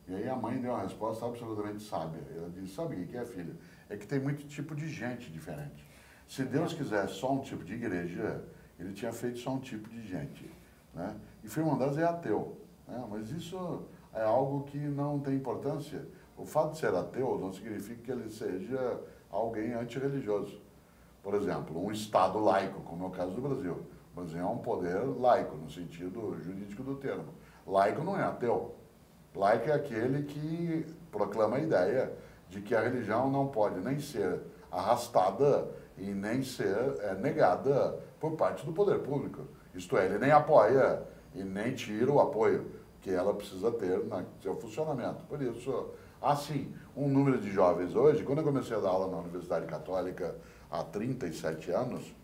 E aí a mãe deu uma resposta absolutamente sábia. Ela disse, sabe o que é, filha? É que tem muito tipo de gente diferente. Se Deus quisesse só um tipo de igreja, ele tinha feito só um tipo de gente, né? E Freeman Dyson é ateu, né? Mas isso é algo que não tem importância. O fato de ser ateu não significa que ele seja alguém antirreligioso. Por exemplo, um Estado laico, como é o caso do Brasil. O Brasil é um poder laico, no sentido jurídico do termo. Laico não é ateu. Laico é aquele que proclama a ideia de que a religião não pode nem ser arrastada e nem ser negada por parte do poder público. Isto é, ele nem apoia e nem tira o apoio que ela precisa ter no seu funcionamento. Por isso, assim, um número de jovens hoje, quando eu comecei a dar aula na Universidade Católica há 37 anos,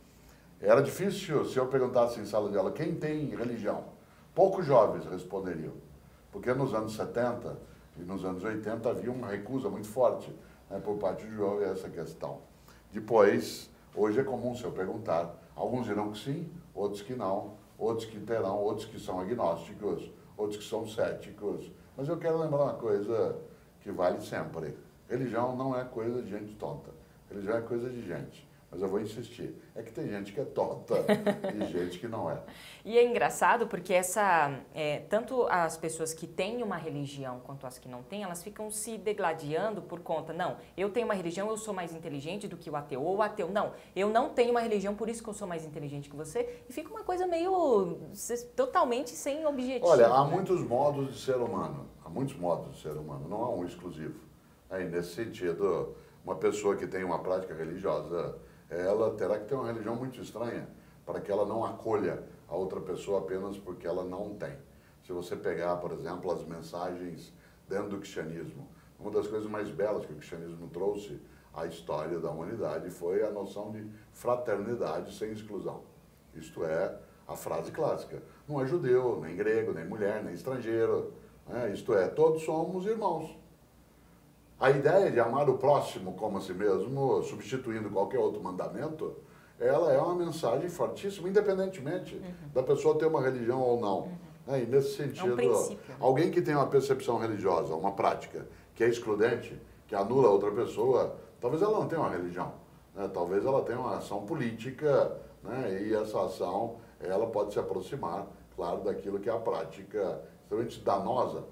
era difícil se eu perguntasse em sala de aula quem tem religião. Poucos jovens responderiam, porque nos anos 70 e nos anos 80 havia uma recusa muito forte, né, por parte do jovem a essa questão. Depois, Hoje é comum se eu perguntar, alguns dirão que sim, outros que não, outros que terão, outros que são agnósticos, outros que são céticos. Mas eu quero lembrar uma coisa que vale sempre. Religião não é coisa de gente tonta. Religião é coisa de gente. Mas eu vou insistir. É que tem gente que é tonta e gente que não é. E é engraçado porque tanto as pessoas que têm uma religião quanto as que não têm, elas ficam se degladiando por conta, não, eu tenho uma religião, eu sou mais inteligente do que o ateu, ou o ateu, não, eu não tenho uma religião, por isso que eu sou mais inteligente que você, e fica uma coisa meio totalmente sem objetivo. Olha, há muitos modos de ser humano, não há um exclusivo. Aí, nesse sentido, uma pessoa que tem uma prática religiosa, ela terá que ter uma religião muito estranha para que ela não acolha a outra pessoa apenas porque ela não tem. Se você pegar, por exemplo, as mensagens dentro do cristianismo, uma das coisas mais belas que o cristianismo trouxe à história da humanidade foi a noção de fraternidade sem exclusão. Isto é a frase clássica. Não é judeu, nem grego, nem mulher, nem estrangeiro. Isto é, todos somos irmãos. A ideia de amar o próximo como a si mesmo, substituindo qualquer outro mandamento, ela é uma mensagem fortíssima, independentemente da pessoa ter uma religião ou não. E nesse sentido, alguém que tem uma percepção religiosa, uma prática que é excludente, que anula a outra pessoa, talvez ela não tenha uma religião, talvez ela tenha uma ação política, e essa ação ela pode se aproximar, claro, daquilo que é a prática extremamente danosa,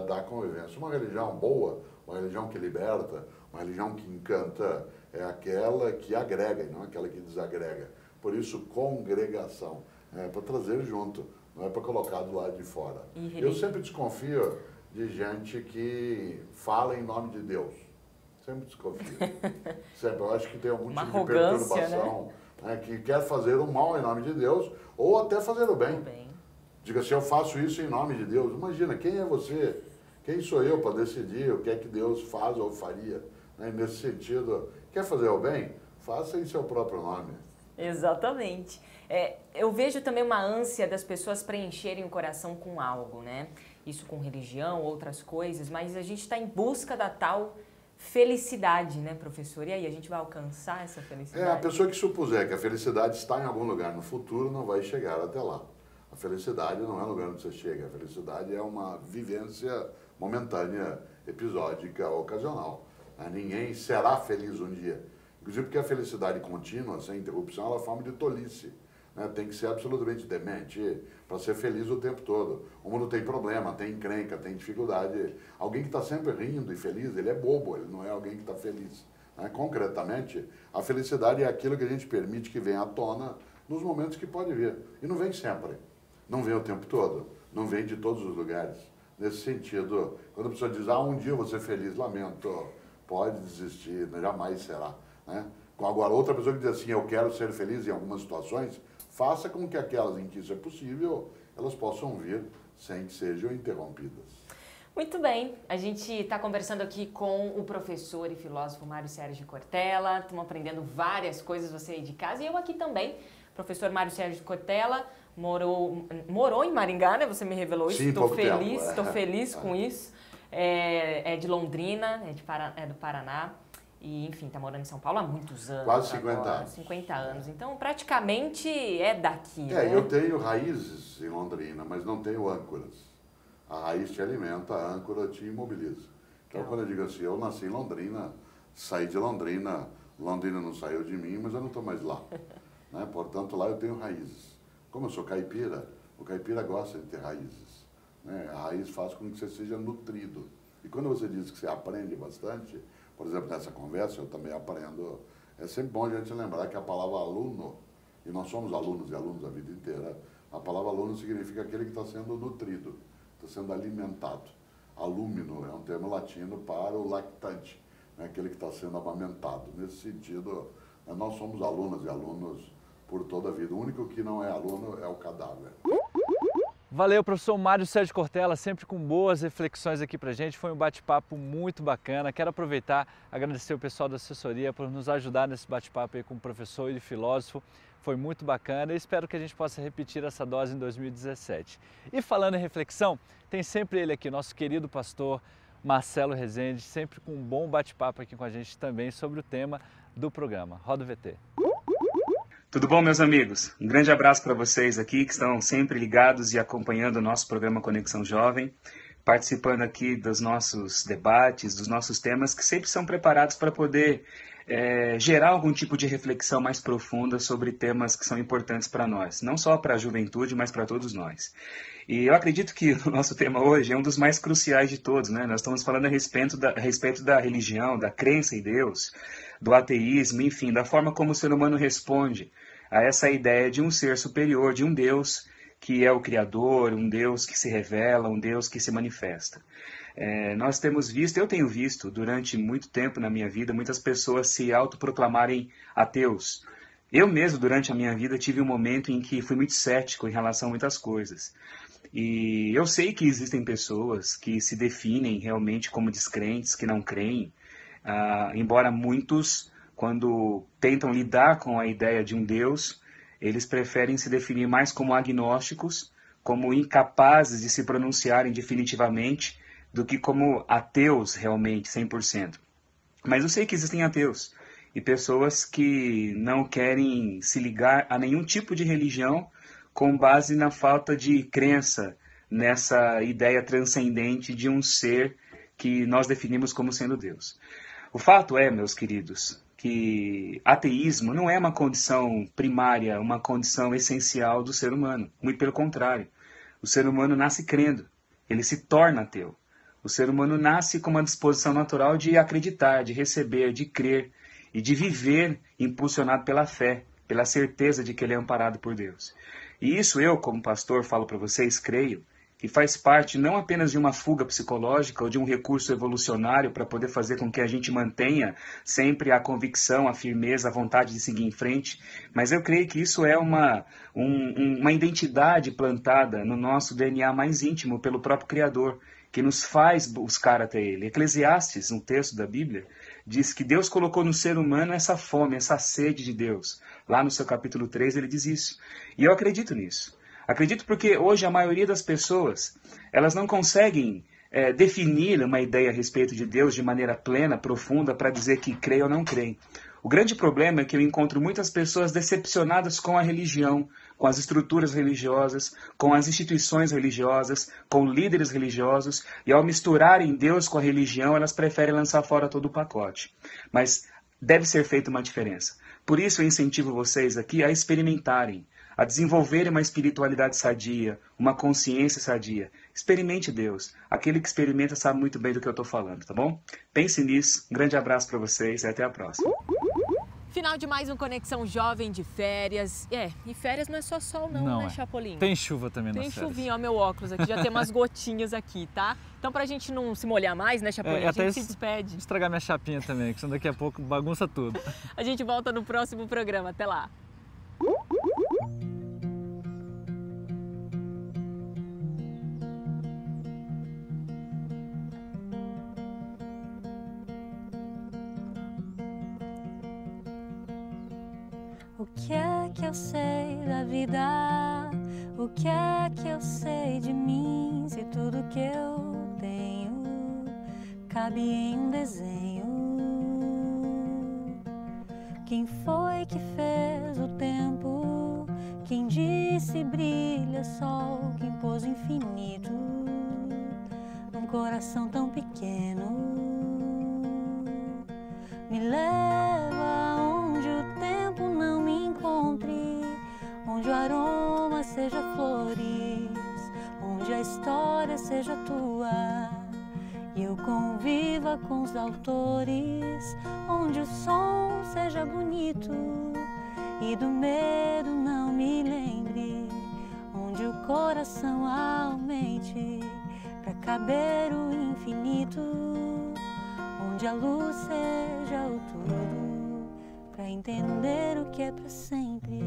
da convivência. Uma religião boa, uma religião que liberta, uma religião que encanta, é aquela que agrega e não aquela que desagrega. Por isso, congregação, para trazer junto, não é para colocar do lado de fora. Eu sempre desconfio de gente que fala em nome de Deus. Sempre desconfio. Sempre. Eu acho que tem algum tipo de perturbação, que quer fazer o mal em nome de Deus ou até fazer o bem. Diga assim, eu faço isso em nome de Deus. Imagina, quem é você? Quem sou eu para decidir o que é que Deus faz ou faria? Nesse sentido, quer fazer o bem? Faça em seu próprio nome. Exatamente. Eu vejo também uma ânsia das pessoas preencherem o coração com algo, né? Isso com religião, outras coisas, mas a gente está em busca da tal felicidade, né, professor? E aí, a gente vai alcançar essa felicidade? A pessoa que supuser que a felicidade está em algum lugar no futuro não vai chegar até lá. A felicidade não é o lugar onde você chega. A felicidade é uma vivência momentânea, episódica, ocasional. Ninguém será feliz um dia. Inclusive porque a felicidade contínua, sem interrupção, ela é forma de tolice. Tem que ser absolutamente demente para ser feliz o tempo todo. O mundo tem problema, tem encrenca, tem dificuldade. Alguém que está sempre rindo e feliz, ele é bobo, ele não é alguém que está feliz. Concretamente, a felicidade é aquilo que a gente permite que venha à tona nos momentos que pode vir. E não vem sempre. Não vem o tempo todo. Não vem de todos os lugares. Nesse sentido, quando a pessoa diz, um dia eu vou ser feliz, lamento, pode desistir, jamais será. Agora, outra pessoa que diz assim, eu quero ser feliz em algumas situações, faça com que aquelas em que isso é possível, elas possam vir sem que sejam interrompidas. Muito bem, a gente está conversando aqui com o professor e filósofo Mário Sérgio Cortella, estamos aprendendo várias coisas, você aí de casa, e eu aqui também. Professor Mário Sérgio Cortella morou em Maringá, né? Você me revelou isso, estou feliz com isso. É de Londrina, é do Paraná. E, enfim, está morando em São Paulo há muitos anos. Quase 50 anos. 50 anos. Então, praticamente é daqui, né? Eu tenho raízes em Londrina, mas não tenho âncoras. A raiz te alimenta, a âncora te imobiliza. Então, quando eu digo assim, eu nasci em Londrina, saí de Londrina, Londrina não saiu de mim, mas eu não estou mais lá. Portanto, lá eu tenho raízes. Como eu sou caipira, o caipira gosta de ter raízes. A raiz faz com que você seja nutrido. E quando você diz que você aprende bastante, por exemplo, nessa conversa eu também aprendo, é sempre bom a gente lembrar que a palavra aluno, e nós somos alunos e alunos a vida inteira, a palavra aluno significa aquele que está sendo nutrido, está sendo alimentado. Alúmino é um termo latino para o lactante, aquele que está sendo amamentado. Nesse sentido, nós somos alunas e alunos por toda a vida. O único que não é aluno é o cadáver. Valeu, professor Mário Sérgio Cortella, sempre com boas reflexões aqui pra gente. Foi um bate-papo muito bacana. Quero aproveitar e agradecer o pessoal da assessoria por nos ajudar nesse bate-papo aí com o professor e filósofo. Foi muito bacana e espero que a gente possa repetir essa dose em 2017. E falando em reflexão, tem sempre ele aqui, nosso querido pastor Marcelo Rezende, sempre com um bom bate-papo aqui com a gente também sobre o tema do programa. Roda o VT. Tudo bom, meus amigos? Um grande abraço para vocês aqui que estão sempre ligados e acompanhando o nosso programa Conexão Jovem, participando aqui dos nossos debates, dos nossos temas que sempre são preparados para poder gerar algum tipo de reflexão mais profunda sobre temas que são importantes para nós, não só para a juventude, mas para todos nós. E eu acredito que o nosso tema hoje é um dos mais cruciais de todos, né? Nós estamos falando a respeito da religião, da crença em Deus, do ateísmo, enfim, da forma como o ser humano responde a essa ideia de um ser superior, de um Deus que é o Criador, um Deus que se revela, um Deus que se manifesta. Nós temos visto, eu tenho visto durante muito tempo na minha vida, muitas pessoas se autoproclamarem ateus. Eu mesmo, durante a minha vida, tive um momento em que fui muito cético em relação a muitas coisas. E eu sei que existem pessoas que se definem realmente como descrentes, que não creem, embora muitos, quando tentam lidar com a ideia de um Deus, eles preferem se definir mais como agnósticos, como incapazes de se pronunciarem definitivamente, do que como ateus realmente, 100%. Mas eu sei que existem ateus e pessoas que não querem se ligar a nenhum tipo de religião com base na falta de crença nessa ideia transcendente de um ser que nós definimos como sendo Deus. O fato é, meus queridos, que ateísmo não é uma condição primária, uma condição essencial do ser humano. Muito pelo contrário. O ser humano nasce crendo, ele se torna ateu. O ser humano nasce com uma disposição natural de acreditar, de receber, de crer e de viver impulsionado pela fé, pela certeza de que ele é amparado por Deus. E isso eu, como pastor, falo para vocês, creio, que faz parte não apenas de uma fuga psicológica ou de um recurso evolucionário para poder fazer com que a gente mantenha sempre a convicção, a firmeza, a vontade de seguir em frente, mas eu creio que isso é uma identidade plantada no nosso DNA mais íntimo pelo próprio Criador, que nos faz buscar até Ele. Eclesiastes, um texto da Bíblia, diz que Deus colocou no ser humano essa fome, essa sede de Deus. Lá no seu capítulo 3 ele diz isso. E eu acredito nisso. Acredito porque hoje a maioria das pessoas, elas não conseguem definir uma ideia a respeito de Deus de maneira plena, profunda, para dizer que creem ou não creem. O grande problema é que eu encontro muitas pessoas decepcionadas com a religião, com as estruturas religiosas, com as instituições religiosas, com líderes religiosos, e ao misturarem Deus com a religião, elas preferem lançar fora todo o pacote. Mas deve ser feita uma diferença. Por isso eu incentivo vocês aqui a experimentarem, a desenvolverem uma espiritualidade sadia, uma consciência sadia. Experimente Deus. Aquele que experimenta sabe muito bem do que eu estou falando, tá bom? Pense nisso. Um grande abraço para vocês e até a próxima. Final de mais um Conexão Jovem de férias. E férias não é só sol não, né, Chapolin? Tem chuva também nas férias. Tem chuvinha, ó, meu óculos aqui, já tem umas gotinhas aqui, tá? Então pra gente não se molhar mais, né, Chapolin, a gente se despede. Estragar minha chapinha também, que senão daqui a pouco bagunça tudo. A gente volta no próximo programa, até lá. O que é que eu sei da vida? O que é que eu sei de mim? Se tudo que eu tenho cabe em um desenho. Quem foi que fez o tempo? Quem disse brilha sol? Quem pôs o infinito num coração tão pequeno? Me leva onde o tempo não me encontre, onde o aroma seja flores, onde a história seja tua e eu conviva com os autores, onde o som seja bonito e do medo não me lembre, onde o coração aumente pra caber o infinito, onde a luz seja o tudo, pra entender o que é pra sempre.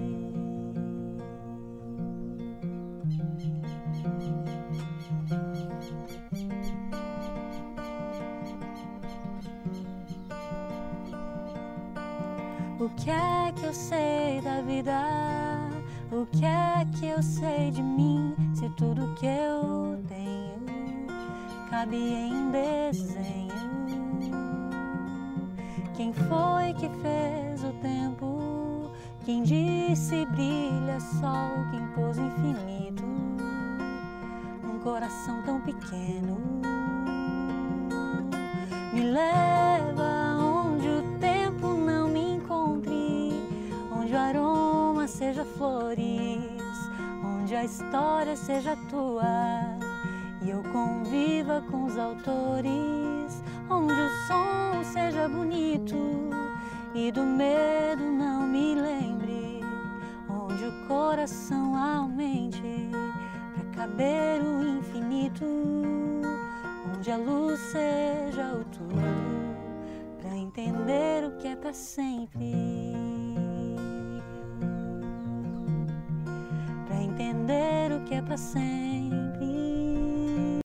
O que é que eu sei da vida? O que é que eu sei de mim? Se tudo que eu tenho cabe em desenho. Quem foi que fez o tempo? Quem disse brilha sol, quem pôs o infinito num coração tão pequeno. Me leva onde o tempo não me encontre, onde o aroma seja flores, onde a história seja tua e eu conviva com os autores, onde o som seja bonito e do medo não me lembre, onde o coração aumente pra caber o infinito, onde a luz seja o tudo pra entender o que é pra sempre, pra entender o que é pra sempre.